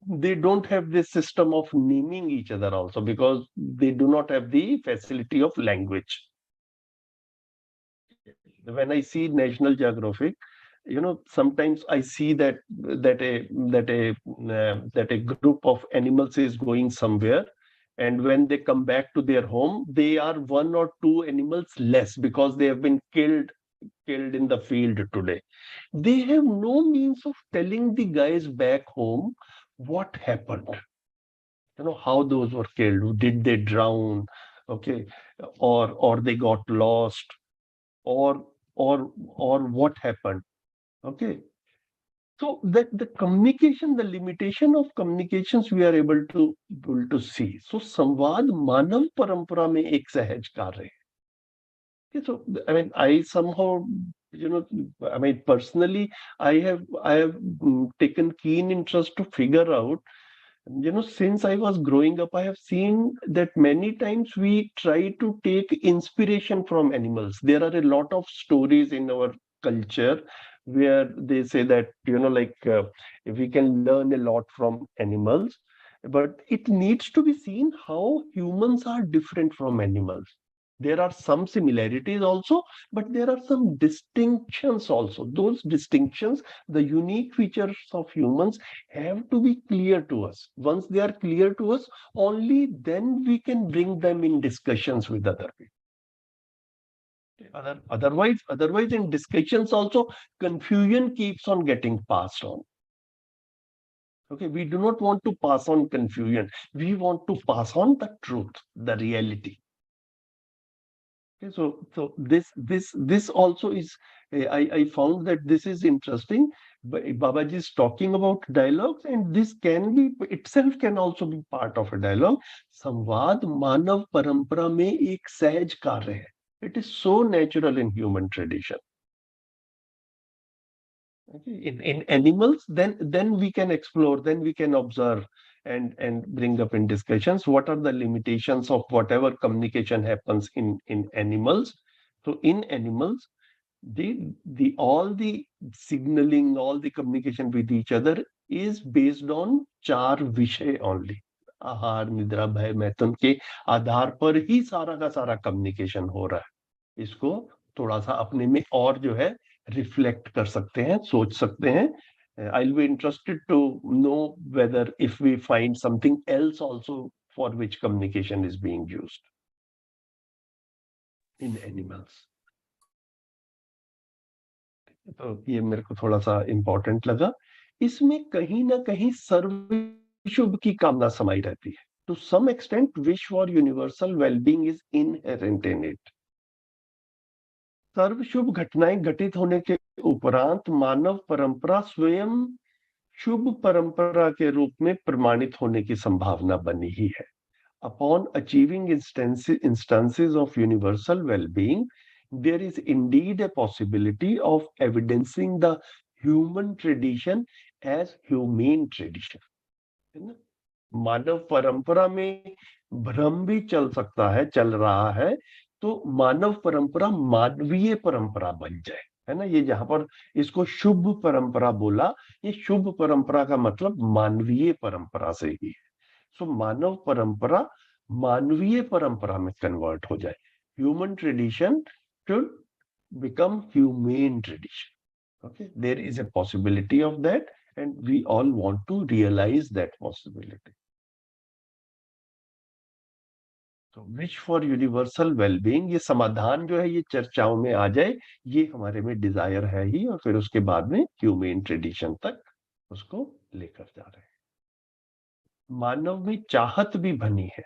they don't have this system of naming each other also, because they do not have the facility of language. When I see National Geographic, sometimes I see that a group of animals is going somewhere, and when they come back to their home, they are one or two animals less because they have been killed in the field today. They have no means of telling the guys back home what happened, how those were killed. Did they drown? Okay, or they got lost, or or what happened? Okay, so that the communication, the limitation of communications, we are able to see. So संवाद मानव परंपरा में एक सहज कार्य है. Okay, so I mean, I somehow, I mean, personally, I have taken keen interest to figure out. Since I was growing up, I have seen that many times we try to take inspiration from animals. There are a lot of stories in our culture where they say that, we can learn a lot from animals, but it needs to be seen how humans are different from animals. There are some similarities also, but there are some distinctions also. Those distinctions, the unique features of humans, have to be clear to us. Once they are clear to us, only then we can bring them in discussions with other people. Otherwise, in discussions also, confusion keeps on getting passed on. Okay, we do not want to pass on confusion. We want to pass on the truth, the reality. Okay, so this also is, I found that this is interesting. Babaji is talking about dialogues, and this can also be part of a dialogue. संवाद मानव परंपरा में एक सहज कार्य है. It is so natural in human tradition. Okay, in animals, then we can explore, then we can observe and bring up in discussions what are the limitations of whatever communication happens in animals. So in animals, all the signaling, all the communication with each other is based on चार विषय only. आहार, निद्रा, भय, मैथुन के आधार पर ही सारा का सारा कम्युनिकेशन हो रहा है. इसको थोड़ा सा अपने में और जो है रिफ्लेक्ट कर सकते हैं, सोच सकते हैं. I'll be interested to know whether if we find something else also for which communication is being used in animals. तो ये मेरे को थोड़ा सा इम्पोर्टेंट लगा इसमें कहीं ना कहीं सर्व शुभ की कामना समाई रहती है. To some extent wish for universal wellbeing is inherent in it. सर्व शुभ घटनाएं घटित होने के उपरांत मानव परंपरा स्वयं शुभ परंपरा के रूप में प्रमाणित होने की संभावना बनी ही है. Upon achieving instances of universal well-being, there is indeed a possibility of evidencing the human tradition as humane tradition. है ना? मानव परंपरा में भ्रम भी चल सकता है, चल रहा है, तो मानव परंपरा मानवीय परंपरा बन जाए. है ना? ये जहां पर इसको शुभ परंपरा बोला, ये शुभ परंपरा का मतलब मानवीय परंपरा से ही है. सो मानव परंपरा मानवीय परंपरा में कन्वर्ट हो जाए. Human tradition should become humane tradition. Okay, there is a possibility of that, and we all want to realize that possibility. तो विश फॉर यूनिवर्सल वेलबींग, ये समाधान जो है ये चर्चाओं में आ जाए, ये हमारे में डिजायर है ही, और फिर उसके बाद में ह्यूमेन ट्रेडिशन तक उसको लेकर जा रहे हैं. मानव में चाहत भी बनी है.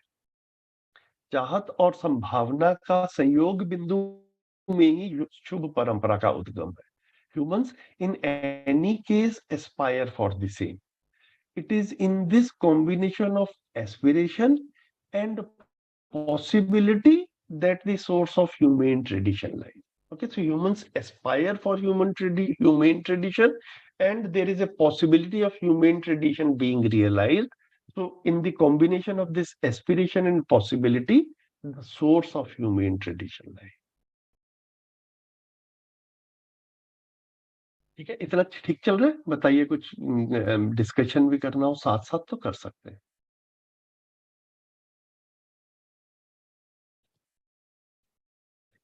चाहत और संभावना का संयोग बिंदु में ही शुभ परंपरा का उद्गम है. Humans in any case Aspire for the same. It is in this combination of aspiration and possibility that the source of humane tradition lies. Okay, so humans aspire for humane tradition, and there is a possibility of humane tradition being realized. So, in the combination of this aspiration and possibility, the source of humane tradition lies. ठीक है, इतना ठीक चल रहा है? बताइए, कुछ डिस्कशन भी करना हो साथ साथ तो कर सकते हैं.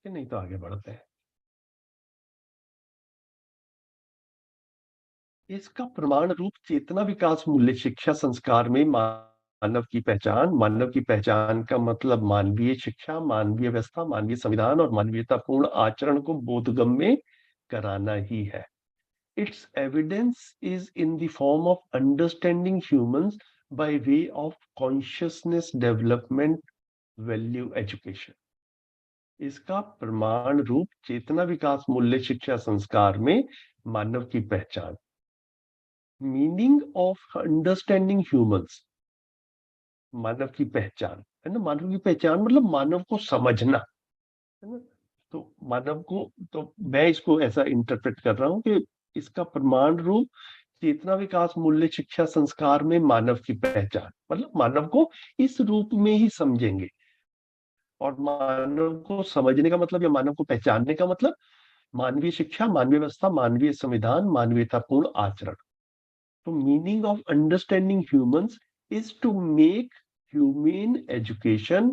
नहीं तो आगे बढ़ते हैं. इसका प्रमाण रूप चेतना विकास मूल्य शिक्षा संस्कार में मानव की पहचान का मतलब मानवीय शिक्षा, मानवीय व्यवस्था, मानवीय संविधान और मानवीयतापूर्ण आचरण को बोधगम्य कराना ही है. It's evidence is in the form of understanding humans by way of consciousness development value education. इसका प्रमाण रूप चेतना विकास मूल्य शिक्षा संस्कार में मानव की पहचान, मीनिंग ऑफ अंडरस्टैंडिंग ह्यूमंस, मानव की पहचान है ना. मानव की पहचान मतलब मानव को समझना, है ना. तो मानव को, तो मैं इसको ऐसा इंटरप्रेट कर रहा हूं कि इसका प्रमाण रूप चेतना विकास मूल्य शिक्षा संस्कार में मानव की पहचान, मतलब मानव को इस रूप में ही समझेंगे. और मानव को समझने का मतलब या मानव को पहचानने का मतलब मानवीय शिक्षा, मानवीय व्यवस्था, मानवीय संविधान, मानवीयतापूर्ण आचरण. तो meaning of understanding humans is to make humane education,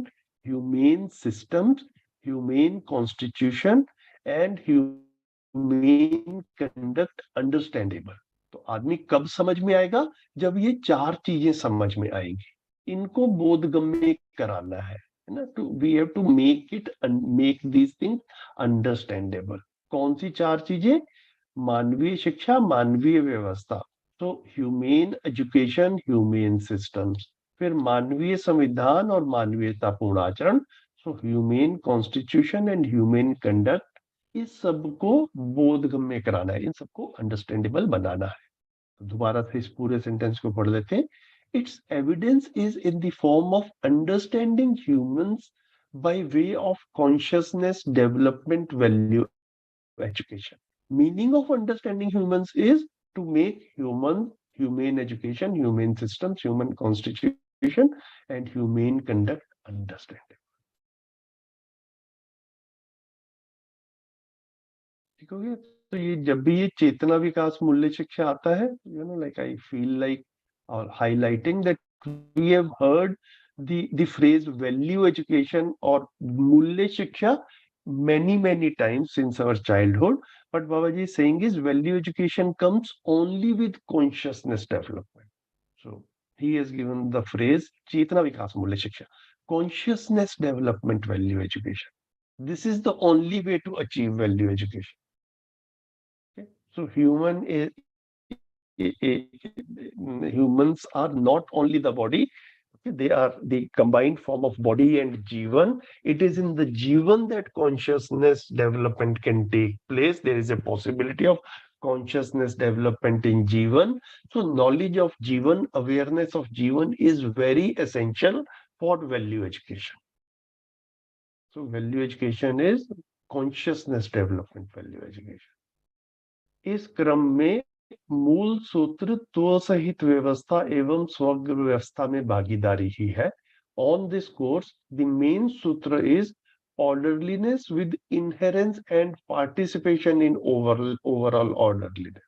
humane systems, humane constitution and humane conduct understandable. तो आदमी कब समझ में आएगा? जब ये चार चीजें समझ में आएंगी. इनको बोधगम्य कराना है ना. To we have to make these things understandable. कौन सी चार चीजें? मानवीय शिक्षा, मानवीय व्यवस्था, तो ह्यूमेन एजुकेशन, ह्यूमेन सिस्टम्स, फिर मानवीय संविधान और मानवीयतापूर्ण आचरण, so humane constitution and humane conduct. इस सबको बोधगम्य कराना है, इन सबको अंडरस्टैंडेबल बनाना है. तो दोबारा से इस पूरे सेंटेंस को पढ़ लेते हैं. Its evidence is in the form of understanding humans by way of consciousness development value education. Meaning of understanding humans is to make humane education, humane systems, human constitution and humane conduct understandable. ठीक हो गया? तो ये जब भी ये चेतना विकास मूल्य शिक्षा आता है, you know, like I feel like or highlighting that we have heard the phrase value education or मूल्य शिक्षा many times since our childhood, but Babaji is saying is value education comes only with consciousness development. So he has given the phrase चेतना विकास मूल्य शिक्षा, consciousness development value education. This is the only way to achieve value education. Okay? So human is humans are not only the body, they are the combined form of body and Jivan. It is in the Jivan that consciousness development can take place. There is a possibility of consciousness development in Jivan. So knowledge of Jivan, awareness of Jivan is very essential for value education. So value education is consciousness development value education. इस क्रम में मूल सूत्र त्व सहित व्यवस्था एवं स्वग्र व्यवस्था में भागीदारी ही है. On this course, the main sutra is orderliness with inherence and participation in overall orderliness.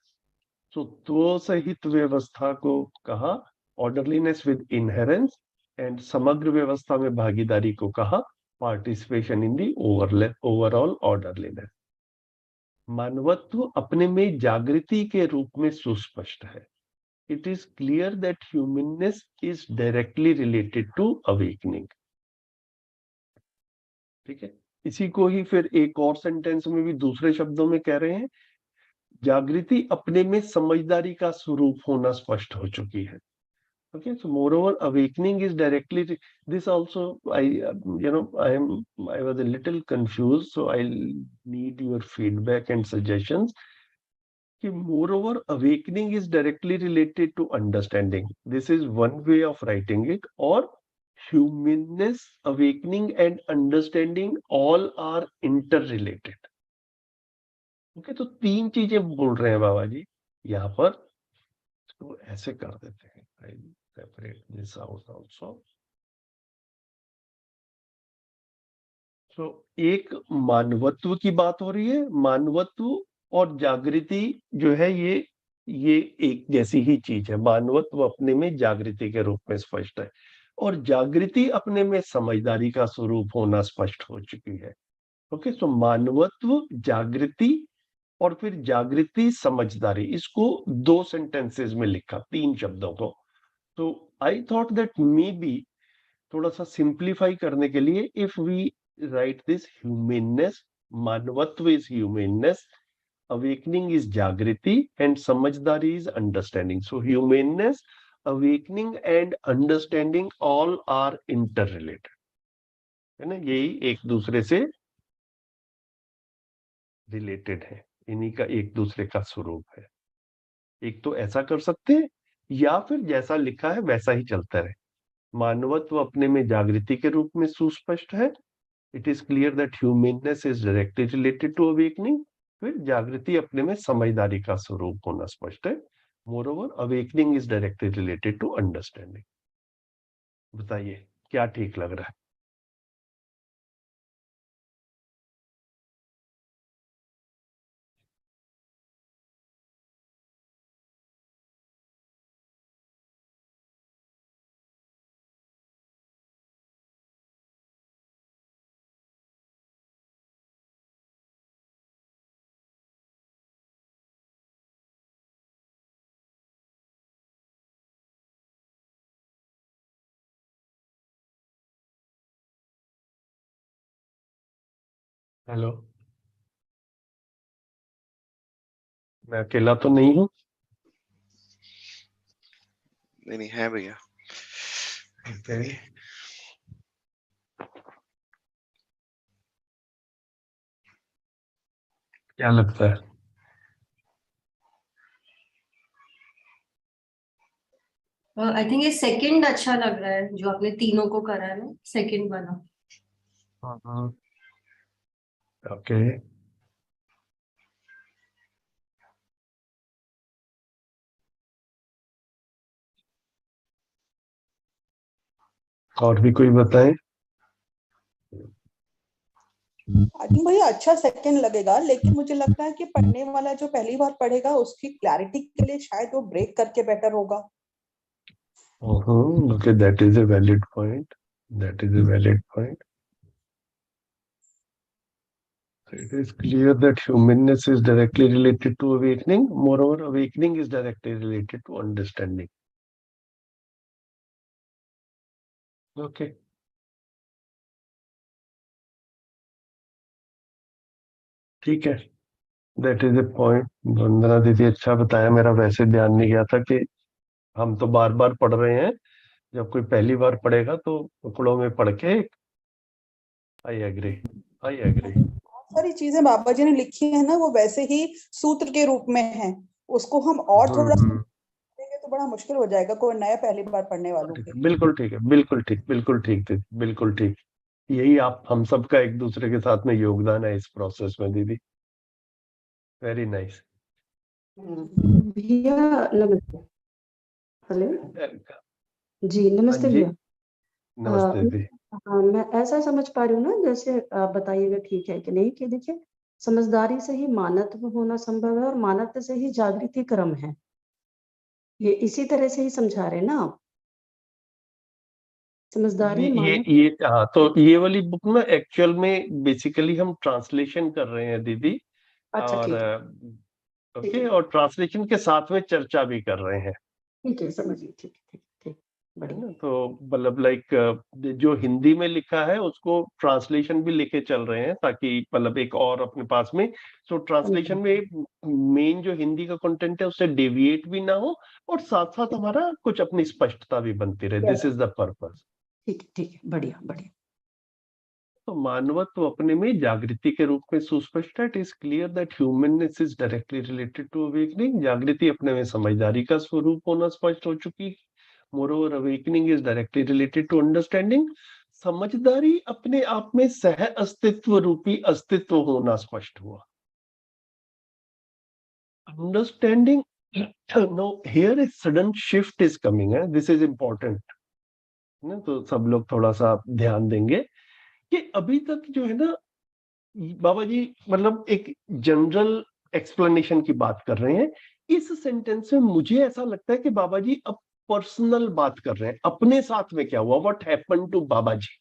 So त्व सहित व्यवस्था को कहा orderliness with inherence and समग्र व्यवस्था में भागीदारी को कहा participation in the overall orderliness. मानवत्व अपने में जागृति के रूप में सुस्पष्ट है. It is clear that humanness is directly related to awakening. ठीक है, इसी को ही फिर एक और सेंटेंस में भी दूसरे शब्दों में कह रहे हैं, जागृति अपने में समझदारी का स्वरूप होना स्पष्ट हो चुकी है. Okay, so moreover, awakening is directly. This also, I was a little confused, so I'll need your feedback and suggestions. Moreover, awakening is directly related to understanding. This is one way of writing it. Or humanness, awakening, and understanding all are interrelated. Okay, तो तीन चीजें बोल रहे हैं बाबा जी यहाँ पर. तो ऐसे कर देते हैं. Separate this out also. So एक मानवत्व की बात हो रही है. मानवत्व और जागृति जो है ये एक जैसी ही चीज है. मानवत्व अपने में जागृति के रूप में स्पष्ट है और जागृति अपने में समझदारी का स्वरूप होना स्पष्ट हो चुकी है. ओके, सो मानवत्व, जागृति और फिर जागृति समझदारी, इसको दो सेंटेंसेस में लिखा, तीन शब्दों को. तो I thought that may be थोड़ा सा सिंप्लीफाई करने के लिए if we write this humanness, मानवत्व is humanness, awakening is jagriti and samajhdari is understanding. So humanness, awakening and understanding all are interrelated. है ना, यही एक दूसरे से रिलेटेड है, इन्हीं का एक दूसरे का स्वरूप है. एक तो ऐसा कर सकते हैं या फिर जैसा लिखा है वैसा ही चलता रहे. मानवत्व अपने में जागृति के रूप में सुस्पष्ट है. It is clear that humanness is directly related to awakening. फिर जागृति अपने में समझदारी का स्वरूप होना स्पष्ट है. Moreover, awakening is directly related to understanding. बताइए क्या ठीक लग रहा है? हेलो, मैं अकेला तो नहीं हूँ? नहीं है भैया. Okay. क्या लगता है? आई थिंक ये सेकंड अच्छा लग रहा है जो आपने तीनों को करा है ना, सेकंड वाला. ओके, और भी कोई बताए? आई थिंक भैया अच्छा सेकंड लगेगा, लेकिन मुझे लगता है कि पढ़ने वाला जो पहली बार पढ़ेगा उसकी क्लैरिटी के लिए शायद वो ब्रेक करके बेटर होगा. Okay, that is a valid point. That is a valid point. It is clear that humanness is directly related to awakening. Moreover, awakening is directly related to understanding. Okay. ठीक है. That is a point. Vandana दीदी अच्छा बताया, मेरा वैसे ध्यान नहीं गया था कि हम तो बार बार पढ़ रहे हैं, जब कोई पहली बार पढ़ेगा तो टुकड़ों में पढ़ के। I agree, I agree. बहुत सारी चीजें बाबा जी ने लिखी है ना, वो वैसे ही सूत्र के रूप में है। उसको हम और थोड़ा देंगे तो बड़ा मुश्किल हो जाएगा कोई नया पहली बार पढ़ने वालों के लिए। बिल्कुल ठीक है, बिल्कुल ठीक, बिल्कुल ठीक दीदी, बिल्कुल ठीक। यही आप हम सबका एक दूसरे के साथ में योगदान है इस प्रोसेस में दीदी। Very nice. भैया नमस्ते। हेलो जी, नमस्ते जी, भैया। नमस्ते दीदी। हाँ, मैं ऐसा समझ पा रही हूँ ना, जैसे आप बताइएगा ठीक है कि नहीं, कि देखिए समझदारी से ही मानव होना संभव है और मानव से ही जागृति क्रम है। ये इसी तरह से ही समझा रहे हैं ना आप? समझदारी मानव। ये हाँ, तो ये वाली बुक ना एक्चुअल में बेसिकली हम ट्रांसलेशन कर रहे हैं दीदी। अच्छा और ठीक है, ठीक ओके, है, और ट्रांसलेशन के साथ में चर्चा भी कर रहे हैं, ठीक है, समझिए, ठीक ठीक ठीक, है बढ़िया। ना। तो मतलब लाइक जो हिंदी में लिखा है उसको ट्रांसलेशन भी लेके चल रहे हैं, ताकि मतलब एक और अपने पास में। तो ट्रांसलेशन में मेन जो हिंदी का कंटेंट है उससे डेविएट भी ना हो, और साथ साथ हमारा कुछ अपनी स्पष्टता भी बनती रहे। This is the purpose. ठीक है, बढ़िया बढ़िया। तो मानवत्व अपने में जागृति के रूप में सुस्पष्ट है। It is clear that humanness is directly related to awakening. जागृति अपने में समझदारी का स्वरूप होना स्पष्ट हो चुकी। Moreover awakening is directly related to understanding. समझदारी अपने आप में सह अस्तित्व रूपी अस्तित्व होना स्पष्ट हुआ। Understanding, no here a sudden shift is coming है, दिस इज इंपॉर्टेंट ना। तो सब लोग थोड़ा सा ध्यान देंगे कि अभी तक जो है ना बाबा जी, मतलब एक जनरल एक्सप्लेनेशन की बात कर रहे हैं। इस सेंटेंस में मुझे ऐसा लगता है कि बाबा जी अब पर्सनल बात कर रहे हैं, अपने साथ में क्या हुआ, व्हाट हैपेंड टू बाबा जी।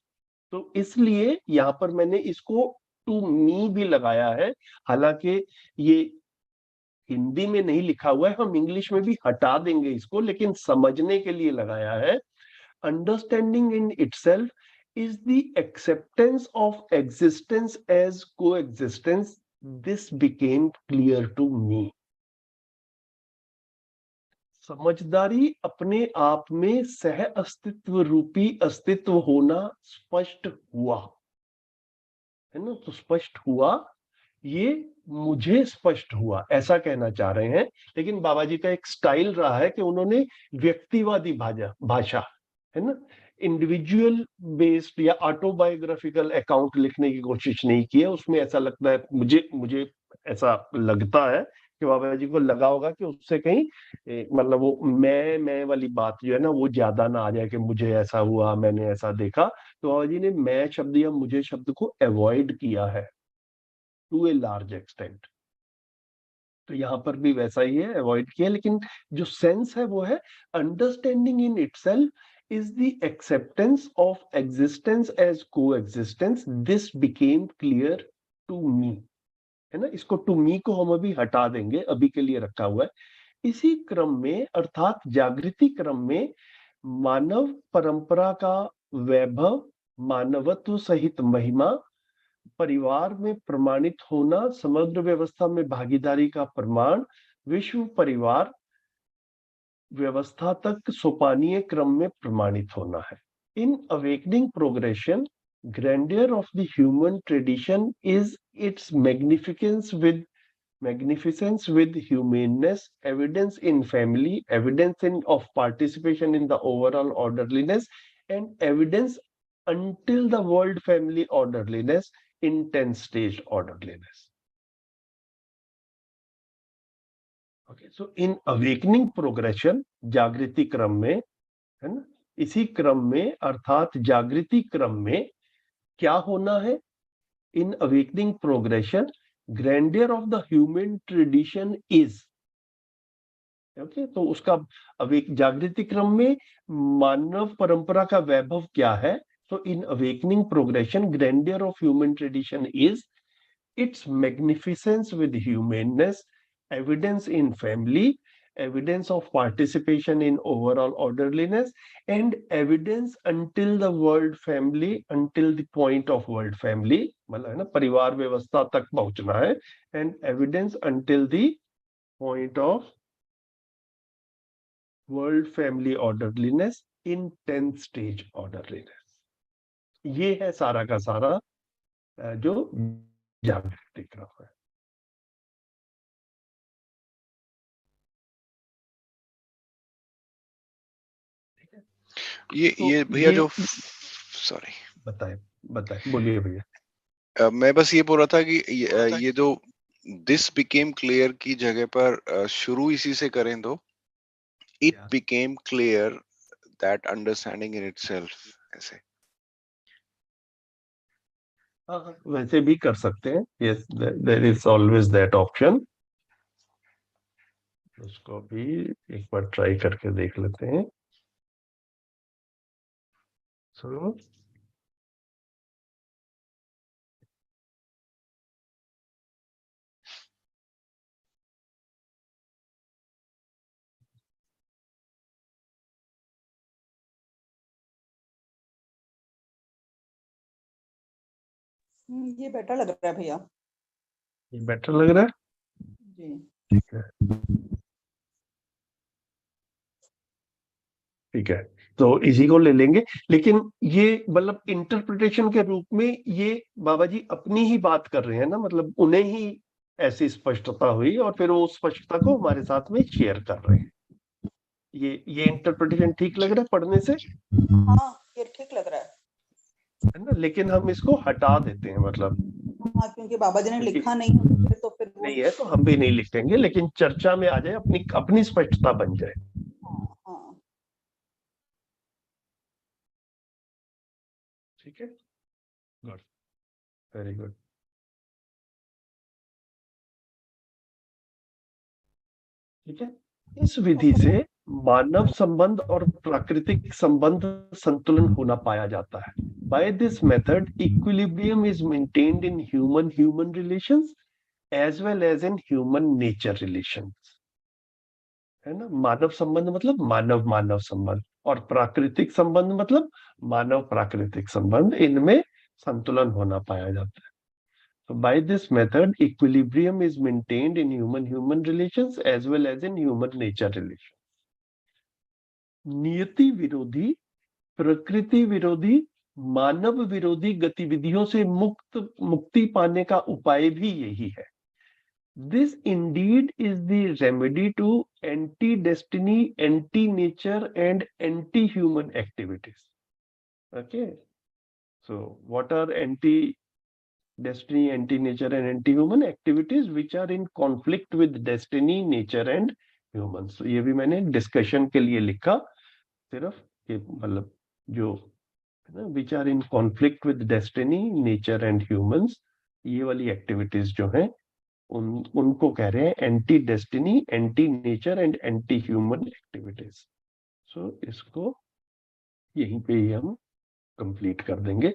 तो इसलिए यहां पर मैंने इसको टू मी भी लगाया है। हालांकि ये हिंदी में नहीं लिखा हुआ है, हम इंग्लिश में भी हटा देंगे इसको, लेकिन समझने के लिए लगाया है। Understanding in itself is the acceptance of existence as coexistence. This became clear to me. समझदारी अपने आप में सह अस्तित्व रूपी अस्तित्व होना स्पष्ट हुआ, है ना। तो स्पष्ट हुआ, ये मुझे स्पष्ट हुआ, ऐसा कहना चाह रहे हैं। लेकिन बाबा जी का एक स्टाइल रहा है कि उन्होंने व्यक्तिवादी भाषा, है ना, इंडिविजुअल बेस्ड या ऑटोबायोग्राफिकल अकाउंट लिखने की कोशिश नहीं की है। उसमें ऐसा लगता है, मुझे मुझे ऐसा लगता है कि बाबा जी को लगा होगा कि उससे कहीं मतलब वो मैं वाली बात जो है ना वो ज्यादा ना आ जाए, कि मुझे ऐसा हुआ, मैंने ऐसा देखा। तो बाबा जी ने मैं शब्द या मुझे शब्द को अवॉइड किया है टू ए लार्ज एक्सटेंट। तो यहां पर भी वैसा ही है, अवॉइड किया। लेकिन जो सेंस है वो है understanding in itself is the acceptance of existence as coexistence. This became clear to me, है ना। इसको टू मी को हम अभी हटा देंगे, अभी के लिए रखा हुआ है। इसी क्रम में अर्थात जागृति क्रम में मानव परंपरा का वैभव, मानवत्व सहित महिमा, परिवार में प्रमाणित होना, समग्र व्यवस्था में भागीदारी का प्रमाण, विश्व परिवार व्यवस्था तक सोपानीय क्रम में प्रमाणित होना है। In awakening progression, grandeur of the human tradition is its magnificence with humaneness, evidence in family, evidence of participation in the overall orderliness, and evidence until the world family orderliness in 10-stage orderliness. Okay, so in awakening progression, जागृति क्रम में, है ना, इसी क्रम में अर्थात जागृति क्रम में क्या होना है? In awakening progression, grandeur of the human tradition is, okay, तो उसका अवेक जागृति क्रम में मानव परंपरा का वैभव क्या है? तो in awakening progression, grandeur of human tradition is its magnificence with humanness, evidence in family, evidence of participation in overall orderliness, and evidence until the world family, until the point of world family, मतलब है ना परिवार व्यवस्था तक पहुंचना है, and evidence until the point of world family orderliness in 10th stage orderliness. ये है सारा का सारा जो जागृति क्रम है. ये भैया जो सॉरी बताए बोलिए भैया. मैं बस ये बोल रहा था कि ये जो दिस बिकेम क्लियर की जगह पर शुरू इसी से करें तो it became clear that understanding in itself, ऐसे वैसे भी कर सकते हैं. Yes, there is always that option. उसको भी एक बार ट्राई करके देख लेते हैं. सो ये बेटर लग रहा है भैया. ये बेटर लग रहा है जी. ठीक है. ठीक है, तो इसी को ले लेंगे. लेकिन ये मतलब इंटरप्रिटेशन के रूप में ये बाबा जी अपनी ही बात कर रहे हैं ना, मतलब उन्हें ही ऐसी स्पष्टता हुई और फिर वो स्पष्टता को हमारे साथ में शेयर कर रहे हैं. ये इंटरप्रिटेशन ठीक लग रहा है पढ़ने से? हाँ, ये ठीक लग रहा है ना. लेकिन हम इसको हटा देते हैं, मतलब हाँ, क्योंकि बाबा जी ने लिखा नहीं है तो फिर नहीं है तो हम भी नहीं लिखेंगे, लेकिन चर्चा में आ जाए, अपनी अपनी स्पष्टता बन जाए. हाँ. ठीक है, गुड, वेरी गुड. ठीक है, इस विधि से मानव संबंध और प्राकृतिक संबंध संतुलन होना पाया जाता है. By this method equilibrium is maintained in human human relations as well as in human nature relations. है ना. मानव संबंध मतलब मानव मानव संबंध, और प्राकृतिक संबंध मतलब मानव प्राकृतिक संबंध, इनमें संतुलन होना पाया जाता है. So by this method, equilibrium is maintained in human-human relations as well as in human-nature relations. नियति विरोधी, प्रकृति विरोधी, मानव विरोधी गतिविधियों से मुक्ति पाने का उपाय भी यही है. This indeed is the remedy to anti-destiny, anti-nature and anti-human activities. Okay. So what are anti-destiny, anti-nature and anti-human activities which are in conflict with destiny, nature and humans? So ये भी मैंने डिस्कशन के लिए लिखा सिर्फ कि मतलब जो है ना which are in conflict with destiny, nature and humans, ये वाली एक्टिविटीज जो हैं उनको कह रहे हैं anti destiny, anti nature and anti human activities. So इसको यहीं पे ही हम कंप्लीट कर देंगे.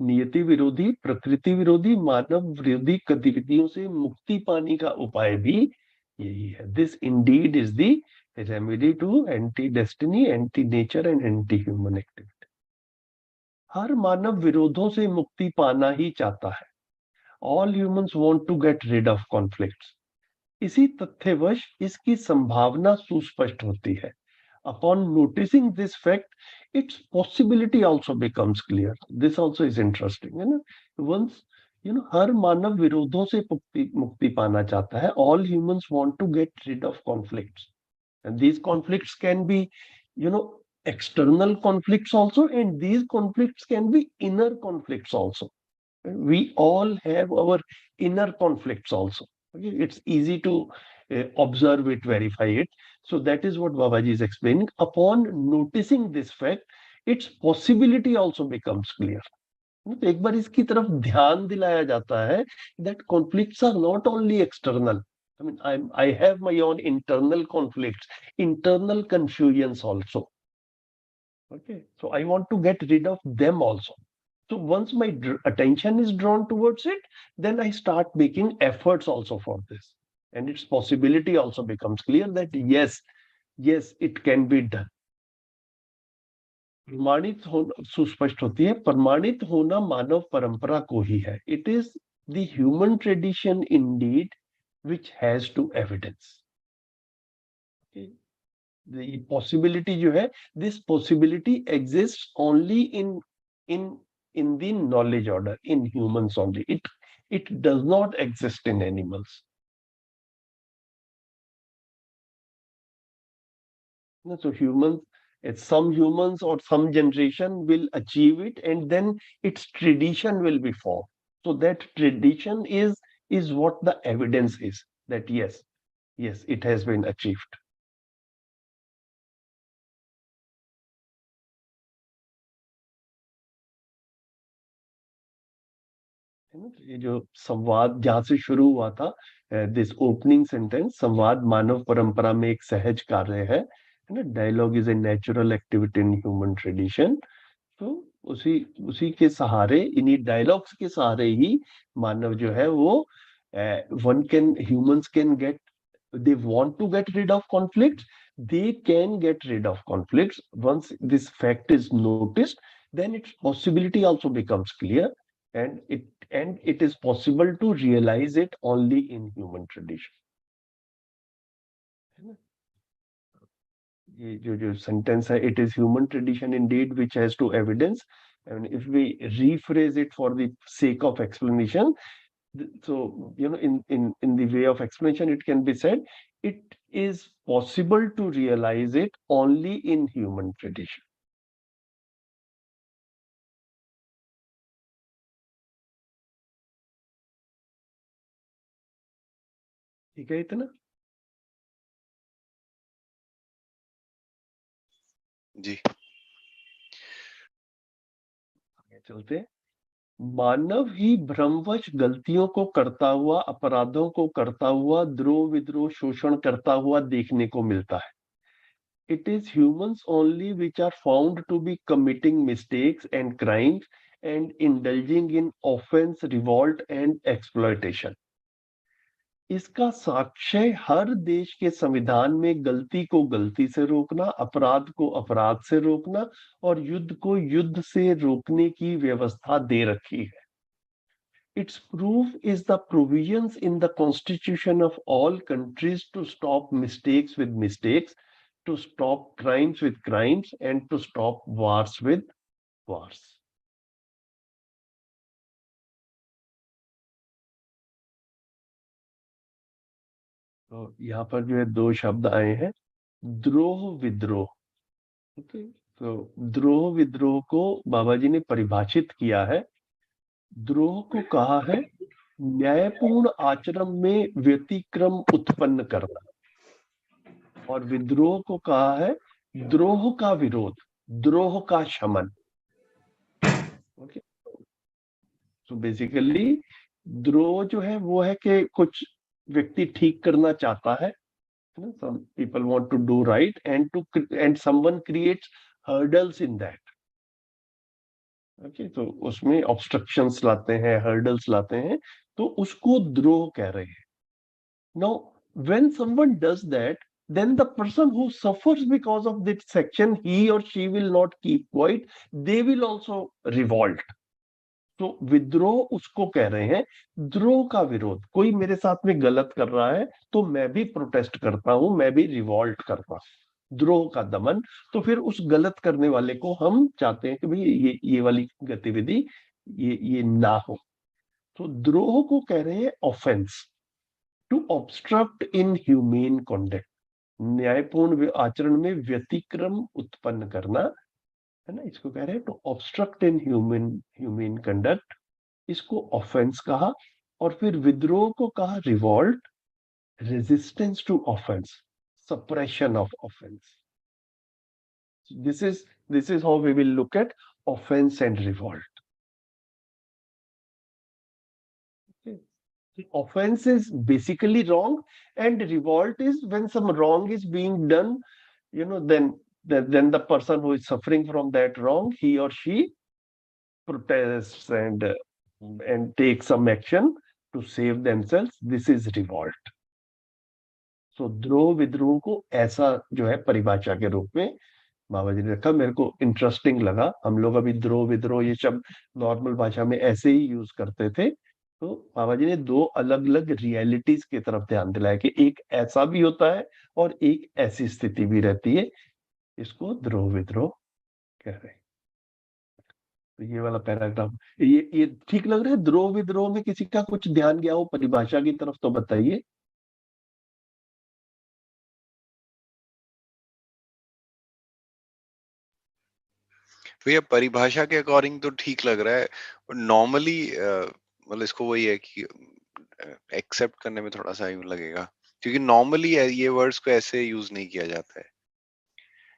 नियति विरोधी, प्रकृति विरोधी, मानव विरोधी गतिविधियों से मुक्ति पाने का उपाय भी यही है. This indeed is the remedy to anti destiny, anti nature and anti human activity. हर मानव विरोधों से मुक्ति पाना ही चाहता है. All humans want to get rid of conflicts. इसी तथ्यवश इसकी संभावना सुस्पष्ट होती है. Upon noticing this fact, its possibility also becomes clear. This also is interesting, है ना. Once हर मानव विरोधों से मुक्ति पाना चाहता है. All humans want to get rid of conflicts, and these conflicts can be, external conflicts also, and these conflicts can be inner conflicts also. We all have our inner conflicts also. Okay? It's easy to observe it, verify it. So that is what Babaji is explaining. Upon noticing this fact, its possibility also becomes clear. तो एक बार इसकी तरफ ध्यान दिलाया जाता है that conflicts are not only external. I mean, I have my own internal conflicts, internal confusions also. Okay, so I want to get rid of them also. So once my attention is drawn towards it, then I start making efforts also for this. and its possibility also becomes clear that yes, it can be done. प्रमाणित होना सुस्पष्ट होती है, प्रमाणित होना मानव परंपरा को ही है. It is the human tradition indeed which has to evidence. Okay. The possibility जो है, this possibility exists only in the knowledge order, in humans only. It does not exist in animals. So some humans or some generation will achieve it, and then its tradition will be formed. So that tradition is what the evidence is, that yes, it has been achieved. ये जो संवाद जहाँ से शुरू हुआ था, दिस ओपनिंग सेंटेंस, संवाद मानव परंपरा में एक सहज कार्य है ना. Dialogue is a natural activity in human tradition. तो उसी के सहारे, इन्हीं डायलॉग्स के सहारे ही मानव जो है वो humans can get, they want to get rid of conflicts, they can get rid of conflicts. Once this fact is noticed, then its possibility also becomes clear, and it is possible to realize it only in human tradition. ये जो sentence है, it is human tradition indeed which has to evidence, and if we rephrase it for the sake of explanation, so in the way of explanation, it can be said, it is possible to realize it only in human tradition. ठीक है इतना? जी. चलते. मानव ही भ्रमवश गलतियों को करता हुआ, अपराधों को करता हुआ, द्रोह विद्रोह शोषण करता हुआ देखने को मिलता है. It is humans only which are found to be committing mistakes and crimes and indulging in offense, revolt and exploitation. इसका साक्ष्य हर देश के संविधान में गलती को गलती से रोकना, अपराध को अपराध से रोकना और युद्ध को युद्ध से रोकने की व्यवस्था दे रखी है. Its proof is the provisions in the constitution of all countries to stop mistakes with mistakes, to stop crimes with crimes, and to stop wars with wars. तो यहाँ पर जो है दो शब्द आए हैं, द्रोह विद्रोह. ओके, तो द्रोह विद्रोह को बाबा जी ने परिभाषित किया है. द्रोह को कहा है न्यायपूर्ण आचरण में व्यतिक्रम उत्पन्न करना, और विद्रोह को कहा है द्रोह का विरोध, द्रोह का शमन. ओके, तो बेसिकली द्रोह जो है वो है कि कुछ व्यक्ति ठीक करना चाहता है. Some people want to do right, and someone creates hurdles in that. Okay, तो उसमें obstructions लाते हैं, hurdles लाते हैं, तो उसको द्रोह कह रहे हैं. Now, when someone does that, then the person who suffers because of this section, he or she will not keep quiet, they will also revolt. तो विद्रोह उसको कह रहे हैं, द्रोह का विरोध. कोई मेरे साथ में गलत कर रहा है तो मैं भी प्रोटेस्ट करता हूं, मैं भी रिवॉल्ट करता हूं. द्रोह का दमन. तो फिर उस गलत करने वाले को हम चाहते हैं कि भाई ये वाली गतिविधि ये ना हो. तो द्रोह को कह रहे हैं offence. To obstruct in humane conduct, न्यायपूर्ण आचरण में व्यतिक्रम उत्पन्न करना है ना, इसको कह रहे हैं to obstruct in human conduct. इसको ऑफेंस कहा. और फिर विद्रोह को कहा revolt, resistance to offence, suppression of offence. This is how we will look at offence and revolt. Offense is basically wrong, and revolt is when some wrong is being done, then the person who is suffering from that wrong, he or she protests and take some action to save themselves. This is revolt. सो द्रोह विद्रोह को ऐसा जो है परिभाषा के रूप में बाबा जी ने रखा। मेरे को इंटरेस्टिंग लगा। हम लोग अभी द्रोह विद्रोह ये शब्द नॉर्मल भाषा में ऐसे ही यूज करते थे, तो बाबा जी ने दो अलग अलग रियलिटीज की तरफ ध्यान दिलाया कि एक ऐसा भी होता है और एक ऐसी स्थिति भी रहती है, इसको द्रोह विद्रोह कह रहे हैं। तो ये वाला पैराग्राफ ये ठीक लग रहा है? द्रोह विद्रोह में किसी का कुछ ध्यान गया हो परिभाषा की तरफ तो बताइए। भैया परिभाषा के अकॉर्डिंग तो ठीक लग रहा है, नॉर्मली मतलब इसको वही है कि एक्सेप्ट करने में थोड़ा सा यूं लगेगा, क्योंकि नॉर्मली ये वर्ड्स को ऐसे यूज नहीं किया जाता है।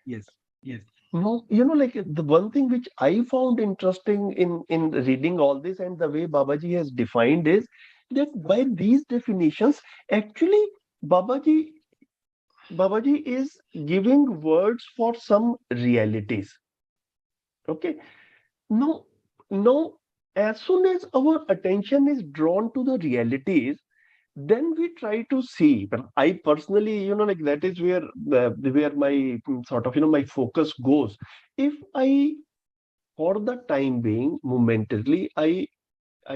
Yes, yes. No, like the one thing which I found interesting in reading all this and the way Babaji has defined is that by these definitions, actually Babaji is giving words for some realities. Okay. Now, as soon as our attention is drawn to the realities, then we try to see. But I personally, like that is where my sort of my focus goes. If I, for the time being, momentarily, I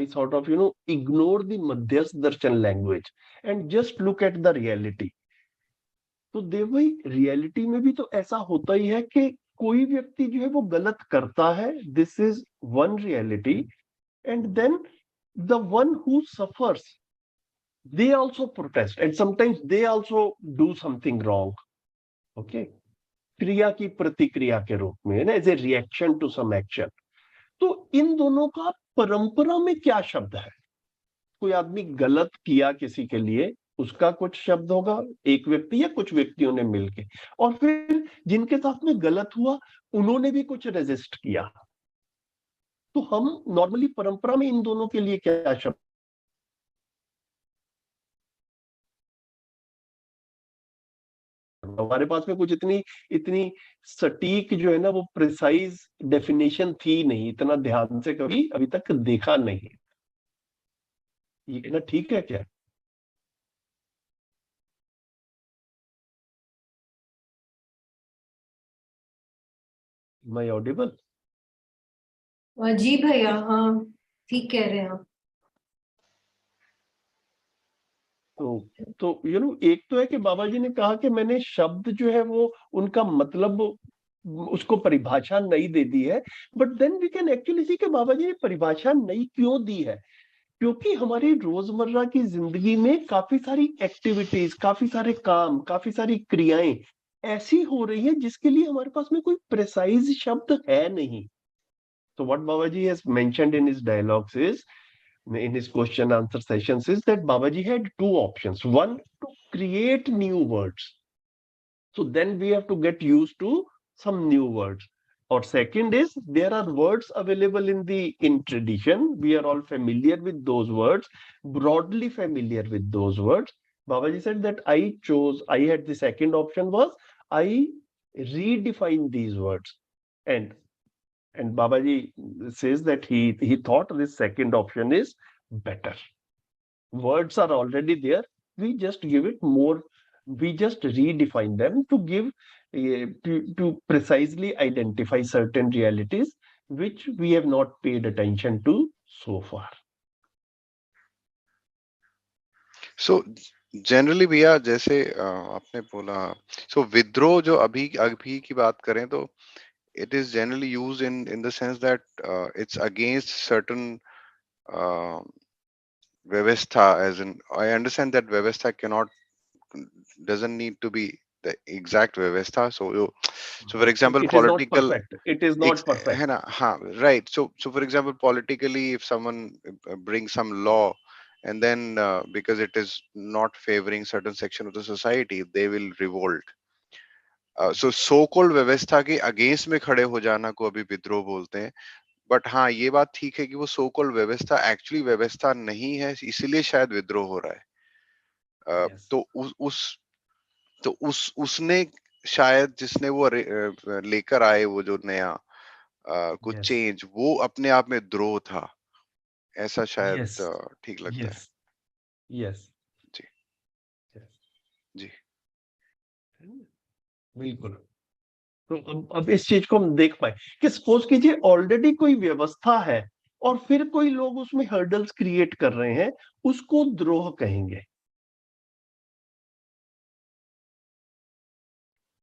sort of ignore the Madhyas Darshan language and just look at the reality. तो देव भाई रियलिटी में भी तो ऐसा होता ही है कि कोई व्यक्ति जो है वो गलत करता है, this is one reality, and then the one who suffers, they also protest and sometimes they also do something wrong. Okay, क्रिया की प्रतिक्रिया के रूप में ना, as a reaction to some action. तो इन दोनों का परंपरा में क्या शब्द है? कोई आदमी गलत किया किसी के लिए, उसका कुछ शब्द होगा, एक व्यक्ति या कुछ व्यक्तियों ने मिलके, और फिर जिनके साथ में गलत हुआ उन्होंने भी कुछ रेजिस्ट किया। तो हम नॉर्मली परंपरा में इन दोनों के लिए क्या शब्द? हमारे पास में कुछ इतनी सटीक जो है ना वो प्रिसाइज डेफिनेशन थी नहीं, इतना ध्यान से कभी अभी तक देखा नहीं। ये कहना ठीक है क्या? मैं ऑडिबल? जी भैया, हाँ ठीक कह रहे हैं आप। तो एक तो है कि बाबा जी ने कहा कि मैंने शब्द जो है वो उनका मतलब उसको परिभाषा नई दे दी है, but then we can actually see कि बाबा जी ने परिभाषा नई क्यों दी है? क्योंकि हमारी रोजमर्रा की जिंदगी में काफी सारी एक्टिविटीज, काफी सारे काम, काफी सारी क्रियाएं ऐसी हो रही हैं जिसके लिए हमारे पास में कोई प्रिसाइज शब्द है नहीं। So what Babaji has mentioned in his dialogues is, in his question answer sessions, is that Babaji had two options. One, to create new words. So then we have to get used to some new words. Or second is, there are words available in tradition. We are all familiar with those words, broadly familiar with those words. Babaji said that I had the second option was, I redefine these words. And Babaji says that he thought this second option is better. Words are already there. We just give it more. We just redefine them to give to precisely identify certain realities which we have not paid attention to so far. So generally भैया जैसे आपने बोला, सो विद्रोह जो अभी की बात करें तो it is generally used in the sense that it's against certain vyavastha, as in I understand that vyavastha doesn't need to be the exact vyavastha. So for example, it political, is not perfect. It is not perfect. है ना? हाँ, right. So for example, politically, if someone brings some law and then because it is not favoring certain section of the society, they will revolt. So called व्यवस्था के अगेंस्ट में खड़े हो जाना को अभी विद्रोह बोलते हैं। बट हाँ, ये बात ठीक है कि वो सो कॉल्ड व्यवस्था एक्चुअली व्यवस्था नहीं है, इसलिए शायद विद्रोह हो रहा है। Yes. तो उसने शायद, जिसने वो लेकर आए वो जो नया कुछ Yes. चेंज, वो अपने आप में द्रोह था, ऐसा शायद Yes. ठीक लगता है। Yes. Yes. जी Yes. जी बिल्कुल। तो अब इस चीज को हम देख पाए कि सपोज कीजिए ऑलरेडी कोई व्यवस्था है और फिर कोई लोग उसमें हर्डल्स क्रिएट कर रहे हैं, उसको द्रोह कहेंगे,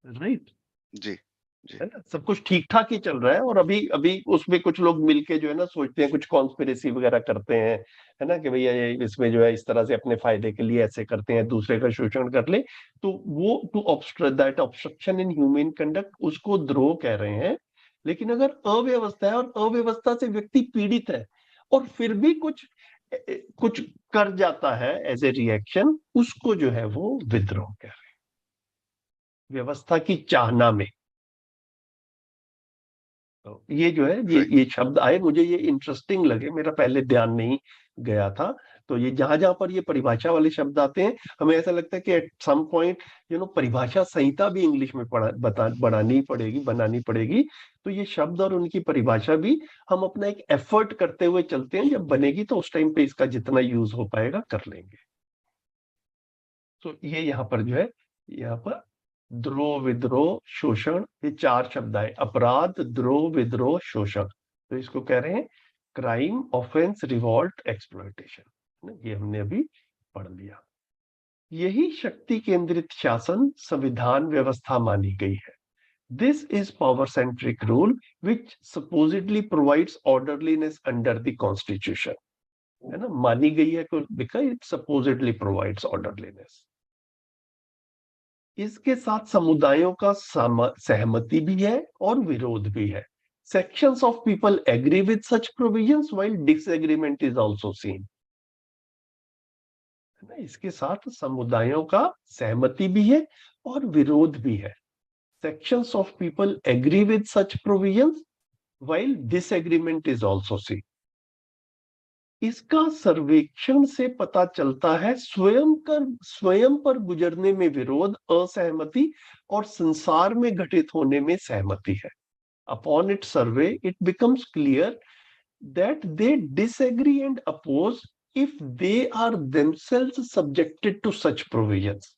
राइट? जी जी है ना, सब कुछ ठीक ठाक ही चल रहा है और अभी अभी उसमें कुछ लोग मिलके जो है ना सोचते हैं, कुछ कॉन्स्पिरेसी वगैरह करते हैं, है ना, कि भैया ये इसमें जो है इस तरह से अपने फायदे के लिए ऐसे करते हैं, दूसरे का शोषण कर ले, तो वो to obstruct that obstruction in human conduct, उसको द्रोह कह रहे हैं। लेकिन अगर अव्यवस्था है और अव्यवस्था से व्यक्ति पीड़ित है और फिर भी कुछ कुछ कर जाता है एज ए रिएक्शन, उसको जो है वो विद्रोह कह रहे हैं, व्यवस्था की चाहना में। तो ये जो है ये शब्द आए, मुझे ये इंटरेस्टिंग लगे, मेरा पहले ध्यान नहीं गया था। तो ये जहां जहां पर ये परिभाषा वाले शब्द आते हैं, हमें ऐसा लगता है कि एट सम पॉइंट परिभाषा संहिता भी इंग्लिश में बनानी पड़ेगी। तो ये शब्द और उनकी परिभाषा भी हम अपना एक एफर्ट करते हुए चलते हैं, जब बनेगी तो उस टाइम पे इसका जितना यूज हो पाएगा कर लेंगे। तो ये यहाँ पर जो है, यहाँ पर द्रोह, विद्रोह, शोषण, ये 4 शब्द आए, अपराध, द्रोह, विद्रोह, शोषण। तो इसको कह रहे हैं क्राइम, ऑफेंस, रिवॉल्ट, एक्सप्लॉयटेशन। ये हमने अभी पढ़ लिया। यही शक्ति केंद्रित शासन संविधान व्यवस्था मानी गई है। This is power centric rule which supposedly provides orderliness under the constitution. है ना, मानी गई है because it supposedly provides orderliness. इसके साथ समुदायों का सहमति भी है और विरोध भी है। Sections of people agree with such provisions while disagreement is also seen. इसके साथ समुदायों का सहमति भी है और विरोध भी है। Sections of people agree with such provisions while disagreement is also seen. इसका सर्वेक्षण से पता चलता है स्वयं पर गुजरने में विरोध, असहमति और संसार में घटित होने में सहमति है। Upon its survey, it becomes clear that they disagree and oppose if they are themselves subjected to such provisions,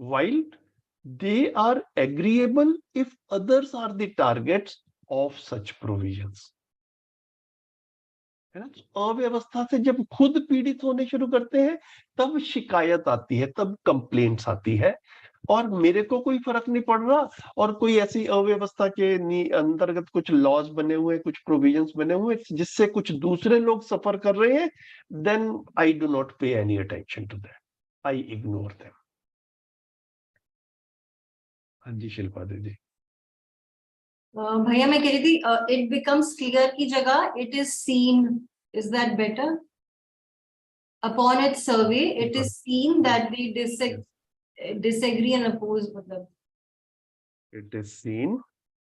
while they are agreeable if others are the targets of such provisions. है ना, अव्यवस्था से जब खुद पीड़ित होने शुरू करते हैं तब शिकायत आती है, तब कंप्लेंट्स आती है, और मेरे को कोई फर्क नहीं पड़ रहा, और कोई ऐसी अव्यवस्था के अंतर्गत कुछ लॉज बने हुए, कुछ प्रोविजंस बने हुए जिससे कुछ दूसरे लोग सफर कर रहे हैं, then I do not pay any attention to that, I ignore them. हाँ जी शिल्पा दीदी। भैया मैं कह रही थी इट बिकम्स क्लियर की जगह it is seen, is that better? Upon it survey it is seen that we disagree and oppose, मतलब it is seen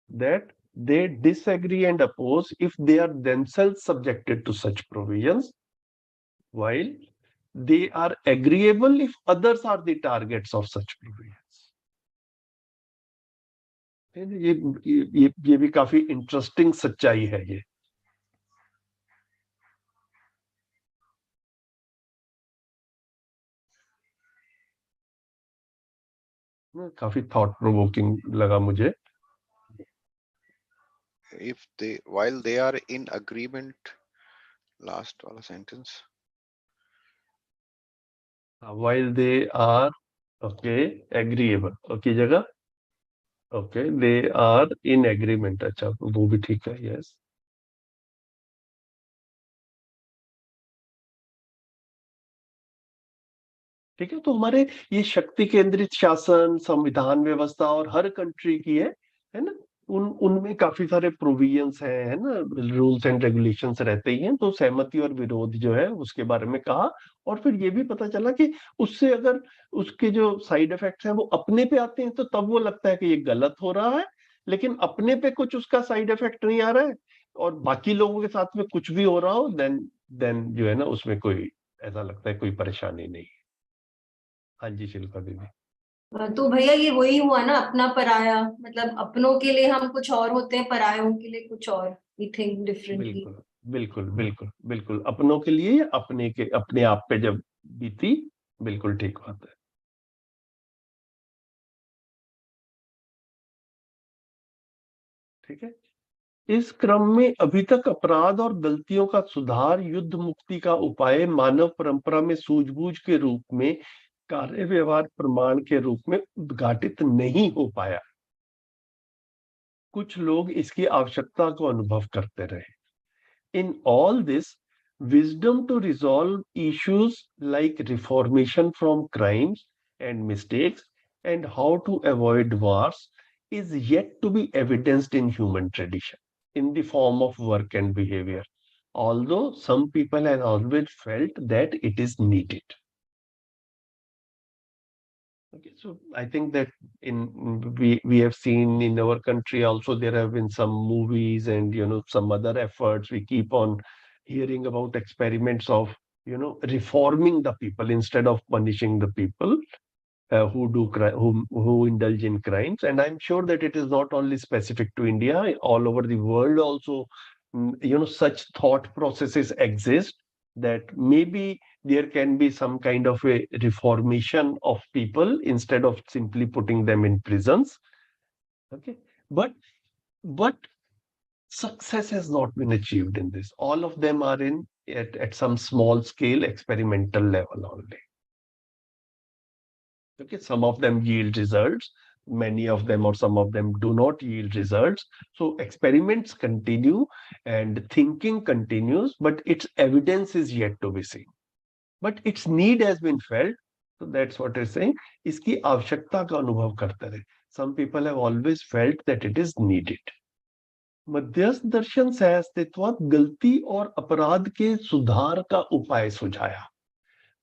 that they disagree and oppose if they are themselves subjected to such provisions, while they are agreeable if others are the targets of such provisions. ये भी काफी इंटरेस्टिंग सच्चाई है ये। काफी थॉट प्रोवोकिंग लगा मुझे। if they while they are in agreement, last वाला sentence, while they are okay agreeable, okay जगह okay they are in agreement, अच्छा वो भी ठीक है, यस। ठीक है, तो हमारे ये शक्ति केंद्रित शासन, संविधान व्यवस्था और हर कंट्री की है ना, उनमें काफी सारे प्रोविजंस हैं, है ना, रूल्स एंड रेगुलेशंस रहते ही हैं। तो सहमति और विरोध जो है उसके बारे में कहा, और फिर ये भी पता चला कि उससे अगर उसके जो साइड इफेक्ट्स हैं वो अपने पे आते हैं तो तब वो लगता है कि ये गलत हो रहा है, लेकिन अपने पे कुछ उसका साइड इफेक्ट नहीं आ रहा है और बाकी लोगों के साथ में कुछ भी हो रहा हो, देन जो है ना उसमें कोई ऐसा लगता है कोई परेशानी नहीं। हाँ जी शिल्पा दीदी। तो भैया ये वही हुआ ना, अपना पराया, मतलब अपनों के लिए हम कुछ और होते हैं, परायों के लिए कुछ और, वी थिंक डिफरेंटली। बिल्कुल बिल्कुल बिल्कुल बिल्कुल, अपनों के लिए या अपने आप पे जब बीती, बिल्कुल ठीक बात है। ठीक है, इस क्रम में अभी तक अपराध और गलतियों का सुधार युद्ध मुक्ति का उपाय मानव परंपरा में सूझबूझ के रूप में, कार्य व्यवहार प्रमाण के रूप में उद्घाटित नहीं हो पाया। कुछ लोग इसकी आवश्यकता को अनुभव करते रहे। In all this, wisdom to resolve issues like reformation from crimes and mistakes and how to avoid wars is yet to be evidenced in human tradition in the form of work and behavior, although some people have always felt that it is needed. Okay, so I think that we have seen in our country also there have been some movies and some other efforts. We keep on hearing about experiments of reforming the people instead of punishing the people who do who indulge in crimes. And I'm sure that it is not only specific to India, all over the world also such thought processes exist, that maybe there can be some kind of a reformation of people instead of simply putting them in prisons. Okay, but success has not been achieved in this. All of them are in at some small scale experimental level only. Okay, some of them yield results, many of them or some of them do not yield results. So experiments continue and thinking continues, but its evidence is yet to be seen. But its need has been felt. So that's what I'm saying. इसकी आवश्यकता का अनुभव करते रहे. Some people have always felt that it is needed. मध्यस्थ दर्शन से अस्तित्व गलती और अपराध के सुधार का उपाय सुझाया.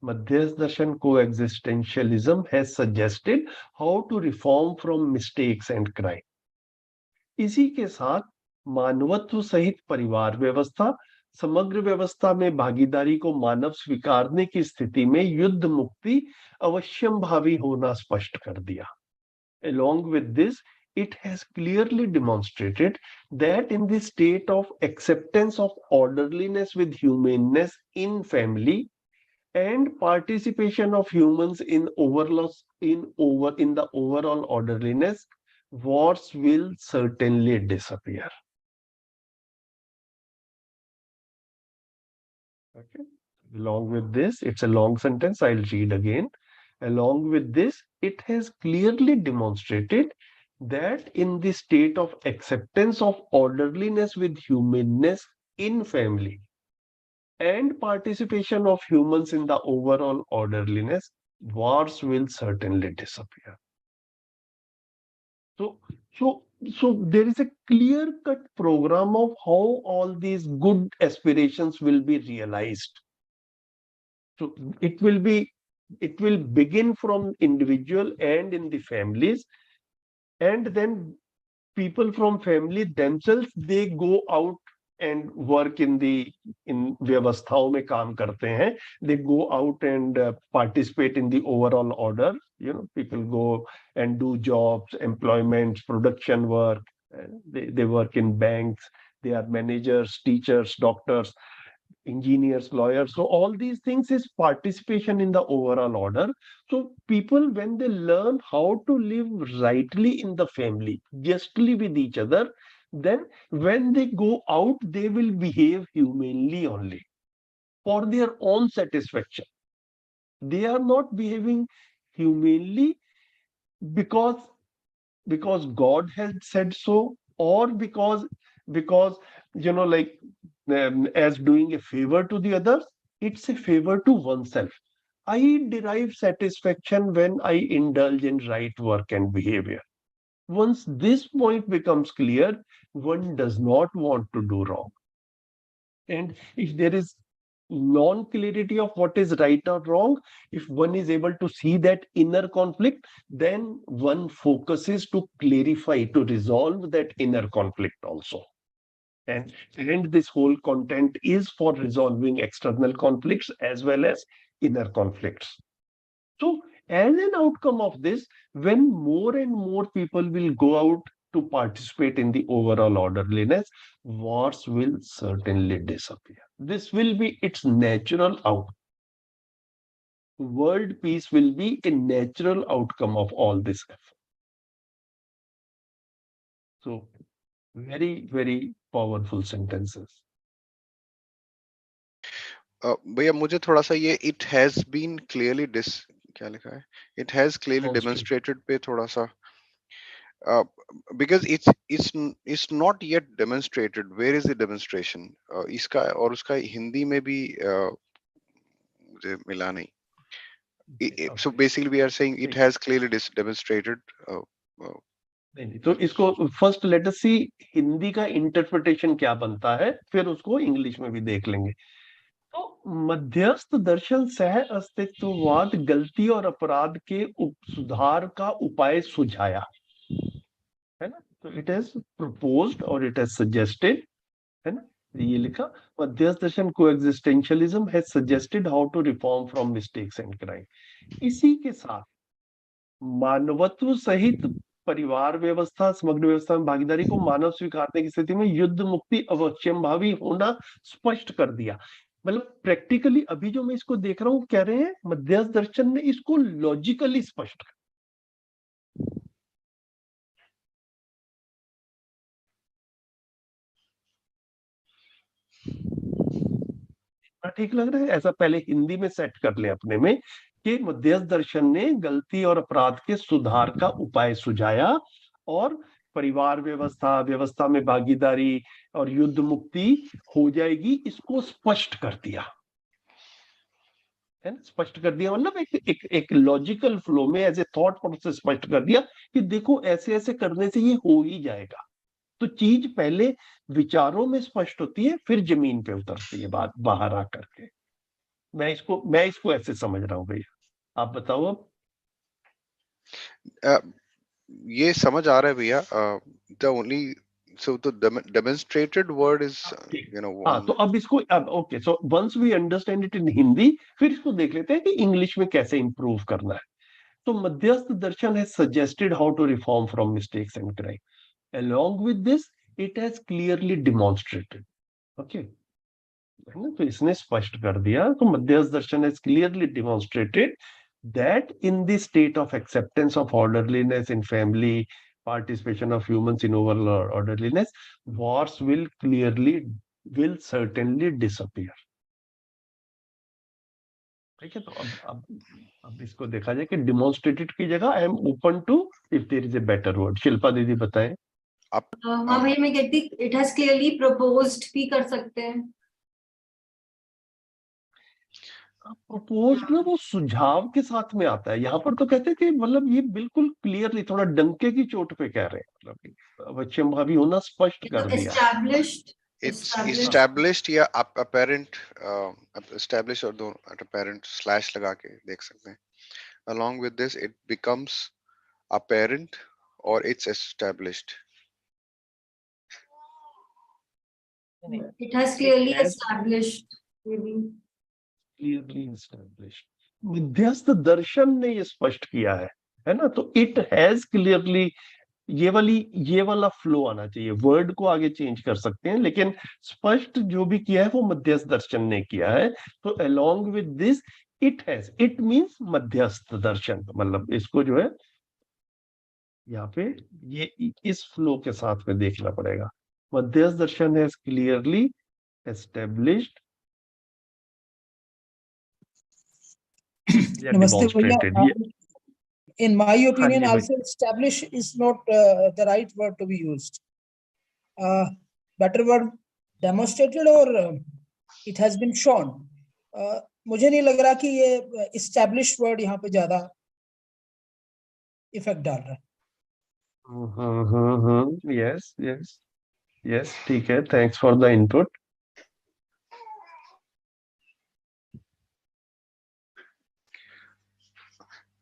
Madhyas Darshan coexistentialism has suggested how to reform from mistakes and crime. इसी के साथ मानवत्व सहित परिवार व्यवस्था, समग्र व्यवस्था में भागीदारी को मानव स्वीकारने की स्थिति में युद्ध मुक्ति अवश्यंभावी होना स्पष्ट कर दिया. Along with this, it has clearly demonstrated that in the state of acceptance of orderliness with humaneness in family and participation of humans in the overall orderliness, wars will certainly disappear. Okay. Along with this, it's a long sentence, I'll read again. Along with this, it has clearly demonstrated that in the state of acceptance of orderliness with humanness in family and participation of humans in the overall orderliness, wars will certainly disappear. So there is a clear-cut program of how all these good aspirations will be realized. So it will begin from individual and in the families, and then people from family themselves, they go out and work in व्यवस्थाओं में काम करते हैं. They go out and participate in the overall order. People go and do jobs, employment, production work. They work in banks. They are managers, teachers, doctors, engineers, lawyers. So all these things is participation in the overall order. So people, when they learn how to live rightly in the family, justly with each other, then when they go out, they will behave humanely only for their own satisfaction. They are not behaving humanely because God has said so, or because as doing a favor to the others. It's a favor to oneself. I derive satisfaction when I indulge in right work and behavior. Once this point becomes clear, one does not want to do wrong. And if there is non-clarity of what is right or wrong, if one is able to see that inner conflict, then one focuses to clarify, to resolve that inner conflict also. And this whole content is for resolving external conflicts as well as inner conflicts. So as an outcome of this, when more and more people will go out to participate in the overall orderliness, wars will certainly disappear. This will be its natural outcome. World peace will be a natural outcome of all this effort. So Very, very powerful sentences. भैया मुझे थोड़ा सा ये it has been clearly क्या लिखा है? It has clearly demonstrated पे थोड़ा सा because it's not yet demonstrated. Where is the demonstration? इसका और उसका हिंदी में भी मुझे मिला नहीं. So basically we are saying it has clearly demonstrated. नहीं, तो इसको फर्स्ट लेट अस सी हिंदी का इंटरप्रिटेशन क्या बनता है, फिर उसको इंग्लिश में भी देख लेंगे. तो मध्यस्थ दर्शन सह अस्तित्ववाद गलती और अपराध के सुधार का उपाय सुझाया, है ना. तो इट हैज प्रपोज्ड और इट हैज सजेस्टेड, है ना. ये लिखा Madhyasth Darshan coexistentialism has suggested how to reform from mistakes and crime. इसी के साथ मानवत्व सहित परिवार व्यवस्था समग्र व्यवस्था में भागीदारी को मानव स्वीकारने की स्थिति में युद्ध मुक्ति अवश्यंभावी होना स्पष्ट कर दिया. मतलब प्रैक्टिकली अभी जो मैं इसको देख रहा हूं, कह रहे हैं मध्यस्थ दर्शन ने इसको लॉजिकली स्पष्ट कर. ठीक लग रहा है? ऐसा पहले हिंदी में सेट कर ले अपने में कि मध्यस्थ दर्शन ने गलती और अपराध के सुधार का उपाय सुझाया और परिवार व्यवस्था में भागीदारी और युद्ध मुक्ति हो जाएगी, इसको स्पष्ट कर दिया, है ना. स्पष्ट कर दिया मतलब एक लॉजिकल फ्लो में एज ए थॉट प्रोसेस स्पष्ट कर दिया कि देखो ऐसे ऐसे करने से ये हो ही जाएगा. तो चीज पहले विचारों में स्पष्ट होती है, फिर जमीन पे उतरती है बात बाहर आकर के. मैं इसको ऐसे समझ रहा हूँ भैया, आप बताओ अब. ये समझ आ रहा है भैया. The only so the demonstrated word is one. हाँ, तो अब इसको okay, so once we understand it in Hindi, फिर इसको देख लेते हैं कि इंग्लिश में कैसे इंप्रूव करना है. तो Madhyasth Darshan has suggested how to reform from mistakes and crime. along with this it has clearly demonstrated, okay, है ना. तो इसने स्पष्ट कर दिया. तो मध्यस्थ दर्शन has clearly demonstrated that in the state of acceptance of orderliness in family, participation of humans in overall orderliness, wars will certainly disappear. ठीक है. तो अब इसको देखा जाए कि डिमोन्स्ट्रेटेड की जगह I am open to if there is a better word. Shilpa दीदी बताएं. हाँ भैया, मैं कहती इट हैज क्लियरली प्रपोज्ड भी कर सकते हैं. प्रपोज्ड ना वो सुझाव के साथ में आता है. यहाँ पर तो कहते हैं कि मतलब ये बिल्कुल क्लियरली थोड़ा डंके की चोट पे कह रहे हैं, मतलब अवश्यंभावी होना स्पष्ट कर दिया. established या apparent, established और दो apparent slash लगा के देख सकते हैं. Along with this it becomes apparent or it's established. It has clearly established. Clearly established. मध्यस्थ दर्शन ने ये स्पष्ट किया है ना. तो इट हैज क्लियरली, ये वाला फ्लो आना चाहिए. वर्ड को आगे चेंज कर सकते हैं, लेकिन स्पष्ट जो भी किया है वो मध्यस्थ दर्शन ने किया है. तो along with this it has, it means मध्यस्थ दर्शन, मतलब इसको जो है यहाँ पे ये इस फ्लो के साथ में देखना पड़ेगा. मध्यस्थ दर्शन हैज क्लियरली एस्टेब्लिश्ड या demonstrated. In my opinion, also establish is not the right word to be used. Better word demonstrated or it has been shown. मुझे नहीं लग रहा कि ये established word यहाँ पे ज्यादा इफेक्ट डाल रहा है. Yes, ठीक है. Thanks for the input.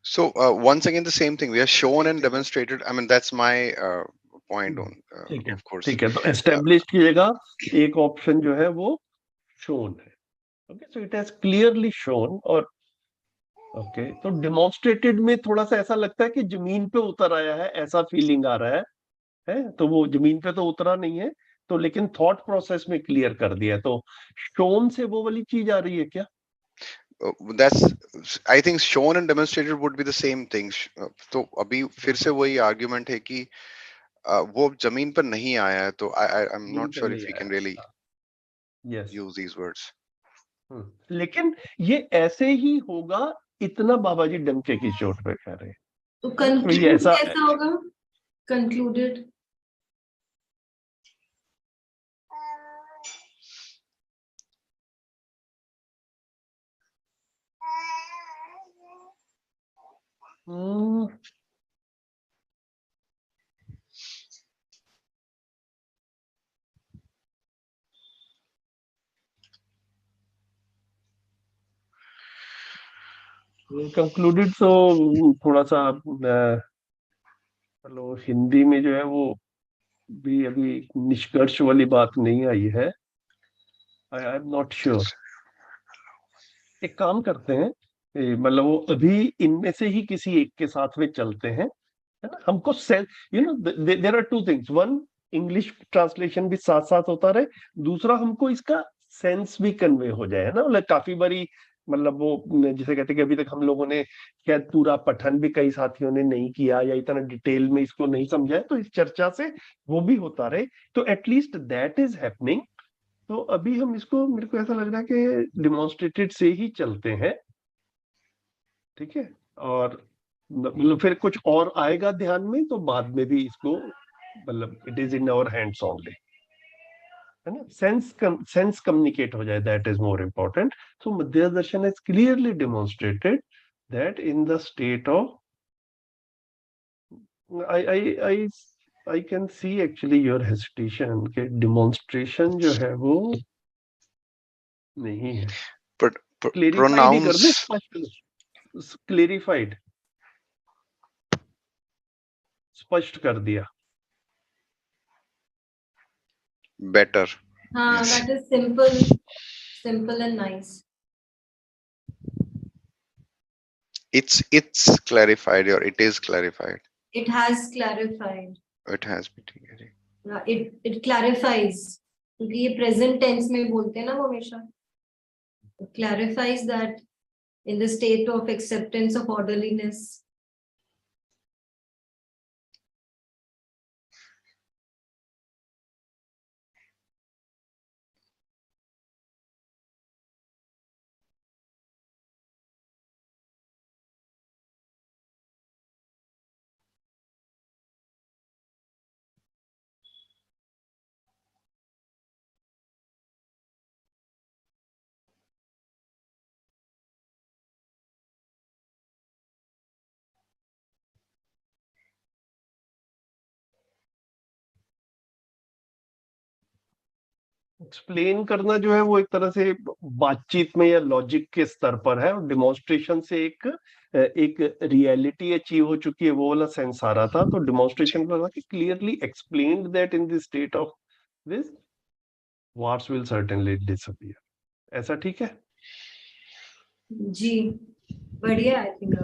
So once again the same thing, we are shown and demonstrated. I mean that's my point on of course. ठीक है. तो established की जगह एक ऑप्शन जो है वो shown है. Okay, so it has clearly shown. और okay, तो demonstrated में थोड़ा सा ऐसा लगता है कि जमीन पे उतर आया है, ऐसा फीलिंग आ रहा है. तो वो जमीन पे तो उतरा नहीं है, तो लेकिन थॉट प्रोसेस में क्लियर कर दिया. तो shown से वो वाली चीज आ रही है क्या? That's, I think shown and demonstrated would be the same thing. तो अभी फिर से वही आर्ग्यूमेंट है कि वो जमीन पर नहीं आया है, तो आई एम जमीन नॉट पे श्योर नहीं इफ वी आया। Can really yes, use these words. लेकिन ये ऐसे ही होगा, इतना बाबा जी डंके की चोट पे कह रहे हैं। तो ये कंक्लूड ऐसा कैसा होगा? कंक्लूडेड कंक्लूडेड तो थोड़ा सा चलो हिंदी में जो है वो भी अभी निष्कर्ष वाली बात नहीं आई है। I am not sure. एक काम करते हैं, मतलब वो अभी इनमें से ही किसी एक के साथ में चलते हैं, है ना। हमको sense, you know, there are two things, one English translation भी साथ साथ होता रहे, दूसरा हमको इसका सेंस भी कन्वे हो जाए, है ना। मतलब काफी बारी, मतलब वो जिसे कहते हैं कि अभी तक हम लोगों ने शायद पूरा पठन भी कई साथियों ने नहीं किया या इतना डिटेल में इसको नहीं समझा है, तो इस चर्चा से वो भी होता रहे, तो एटलीस्ट दैट इज हैपनिंग। तो अभी हम इसको, मेरे को ऐसा लग रहा है कि डिमॉन्स्ट्रेटेड से ही चलते हैं, ठीक है। और मतलब फिर कुछ और आएगा ध्यान में तो बाद में भी इसको, मतलब it is in our hands only, है ना। सेंस कम्युनिकेट हो जाए, that is more important. So Madhya Darshan has clearly demonstrated that in the state of, I can see actually your hesitation के डेमोन्स्ट्रेशन जो है वो नहीं है। क्लेरिफाइड ही कर दे, स्पष्ट, क्लेरिफाइड, स्पष्ट कर दिया। बेटर। हाँ, Yes. that is simple and nice. It's clarified or it is clarified. It has clarified. It has been. Yeah, it clarifies, क्योंकि ये present tense में बोलते हैं ना वो हमेशा। It clarifies that in the state of acceptance of orderliness. Explain करना जो है वो एक तरह से बातचीत में या लॉजिक के स्तर पर है, और डिमॉन्स्ट्रेशन से एक रियलिटी अचीव हो चुकी है, वो वाला सेंस आ रहा था। तो डिमॉन्स्ट्रेशन पर कि clearly explained that in the state of this wars will certainly disappear. ऐसा ठीक है जी, बढ़िया। आई थिंक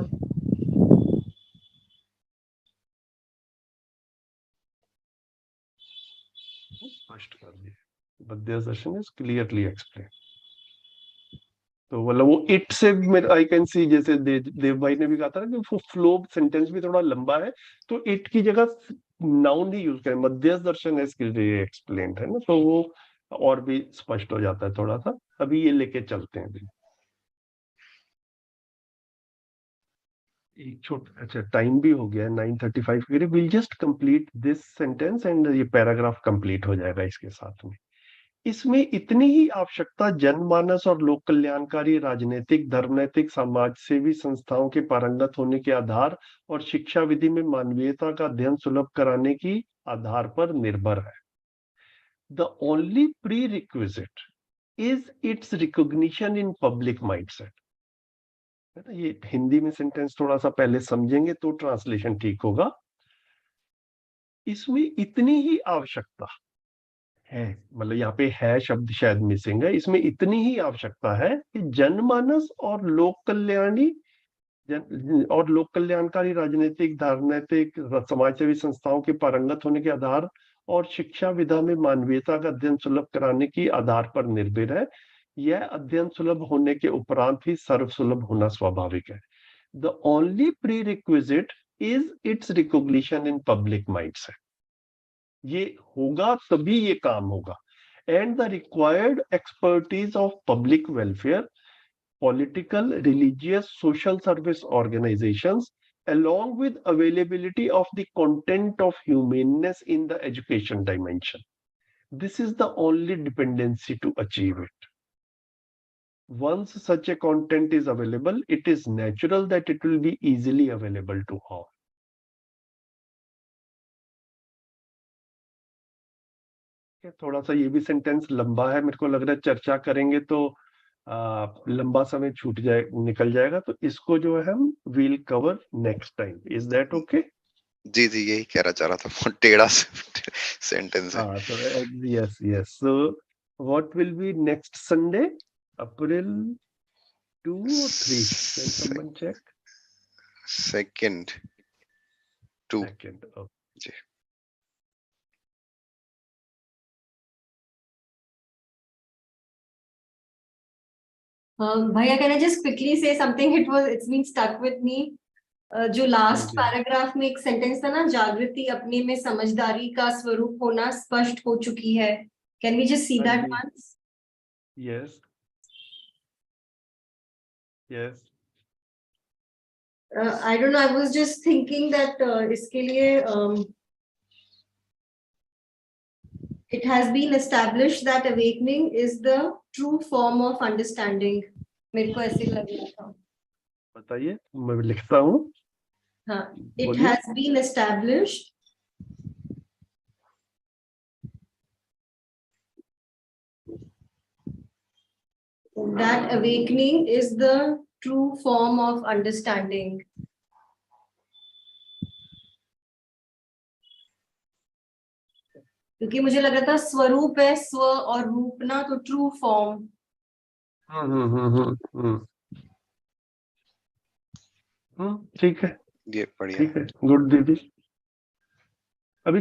स्पष्ट कर दिया, मध्य दर्शन इज क्लियरली एक्सप्लेन। तो मतलब वो इट से आई कैन सी, जैसे देव भाई ने भी कहा था कि वो फ्लो सेंटेंस भी थोड़ा लंबा है, तो इट की जगह नाउन ही यूज करें, मध्य दर्शन इज क्लियरली एक्सप्लेन्ड, है ना। तो वो और भी स्पष्ट हो जाता है थोड़ा सा। अभी ये लेके चलते हैं भी। एक छोटा, अच्छा टाइम भी हो गया है 9:35 के करीब। Will just complete this sentence and ये पैराग्राफ कंप्लीट हो जाएगा इसके साथ में। इसमें इतनी ही आवश्यकता जनमानस और लोक कल्याणकारी राजनीतिक, धर्मनैतिक, समाज सेवी संस्थाओं के पारंगत होने के आधार और शिक्षा विधि में मानवीयता का अध्ययन सुलभ कराने की आधार पर निर्भर है। The only pre requisite is it's recognition in public mindset, है ना। ये हिंदी में सेंटेंस थोड़ा सा पहले समझेंगे तो ट्रांसलेशन ठीक होगा। इसमें इतनी ही आवश्यकता है, मतलब यहाँ पे है शब्द शायद मिसिंग है, इसमें इतनी ही आवश्यकता है कि जनमानस और लोक कल्याणकारी राजनीतिक, धार्मिक, समाजसेवी संस्थाओं के पारंगत होने के आधार और शिक्षा विधा में मानवीयता का अध्ययन सुलभ कराने की आधार पर निर्भर है। यह अध्ययन सुलभ होने के उपरांत ही सर्व सुलभ होना स्वाभाविक है। The only pre requisite is it's recognition in public minds है। ये होगा तभी ये काम होगा. And the required expertise of public welfare, political, religious, social service organizations, along with availability of the content of humaneness in the education dimension. This is the only dependency to achieve it. Once such a content is available, it is natural that it will be easily available to all. थोड़ा सा ये भी सेंटेंस लंबा है, मेरे को लग रहा है चर्चा करेंगे तो लंबा समय छूट जाए निकल जाएगा, तो इसको जो है हम will cover next time. Is that okay? जी जी, यही कहना चाह रहा था, बहुत टेढ़ा सेंटेंस है. हाँ, तो yes yes. So what will be next Sunday? April 2 or 3? Can someone check? 2nd 2. Okay. जी. Bhaiya, can I just quickly say something? It's been stuck with me. जो लास्ट पैराग्राफ में एक सेंटेंस था ना, जागृति अपने में समझदारी का स्वरूप होना स्पष्ट हो चुकी है. Can we just see that once? Yes yes. I don't know, I was just thinking that इसके लिए it has been established that awakening is the true form of understanding. मेरे को ऐसे लग रहा था. बताइए, मैं लिखता हूँ. हाँ, it has been established that awakening is the true form of understanding. क्योंकि मुझे लग रहा था स्वरूप है स्व और रूप ना, तो ट्रू फॉर्म. ठीक है, ये बढ़िया. ठीक है, गुड दीदी. अब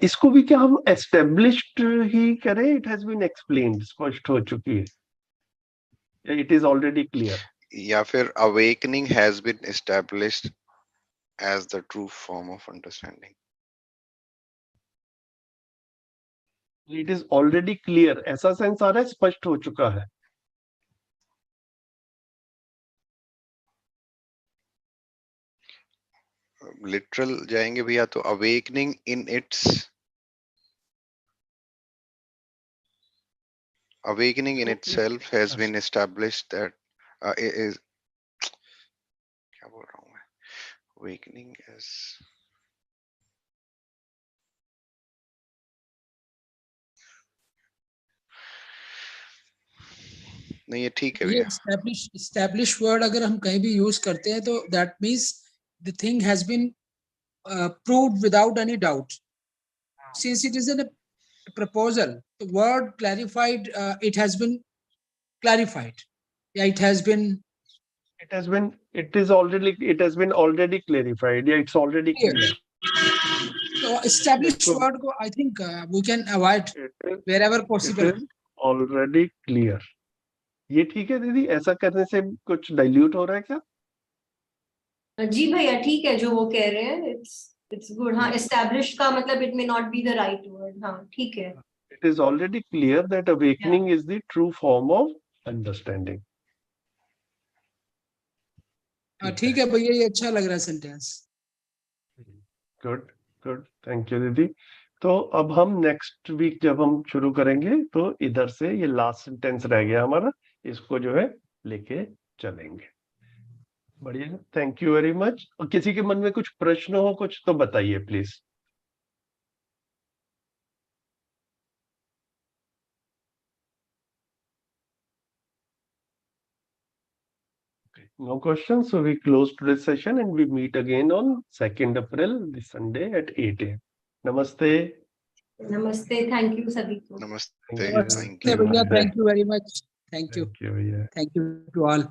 इसको भी क्या हम एस्टेब्लिश्ड ही करें? इट हैज बीन एक्सप्लेन्ड, स्पष्ट हो चुकी है, इट इज ऑलरेडी क्लियर, या फिर awakening has been established as the true form of understanding. It is already clear, ऐसा सेंस आ रहा है स्पष्ट हो चुका है. लिटरल जाएंगे भैया तो awakening in its awakening in itself has been established that is क्या बोल रहा हूँ मैं, awakening is नहीं, ये ठीक है भैया. established word अगर हम कहीं भी यूज करते हैं तो that means the thing has been proved without any doubt. Since it is a proposal, the word clarified, it has been clarified. Yeah, it has been already clarified. Yeah, it's already clear. So established word को I think we can avoid wherever possible. It is already clear. ये ठीक है दीदी, ऐसा करने से कुछ डाइल्यूट हो रहा है क्या? जी भैया, ठीक है जो वो कह रहे हैं, it's good. हाँ, established का मतलब it may not be the right word. हाँ, ठीक है. It is already clear that awakening is the true form of understanding. ठीक है भैया, ये अच्छा लग रहा है sentence. Good good, thank you दीदी. तो अब हम नेक्स्ट वीक जब हम शुरू करेंगे तो इधर से ये लास्ट सेंटेंस रह गया हमारा, इसको जो है लेके चलेंगे. बढ़िया, थैंक यू वेरी मच. और किसी के मन में कुछ प्रश्न हो कुछ तो बताइए please. No questions, so we close today's session and we meet again on 2nd April, this Sunday at 8 AM. Namaste. Namaste. Thank you सभी को. Namaste. Thank you. Thank you. भैया, thank you very much. Thank you. Thank you. Thank you to all.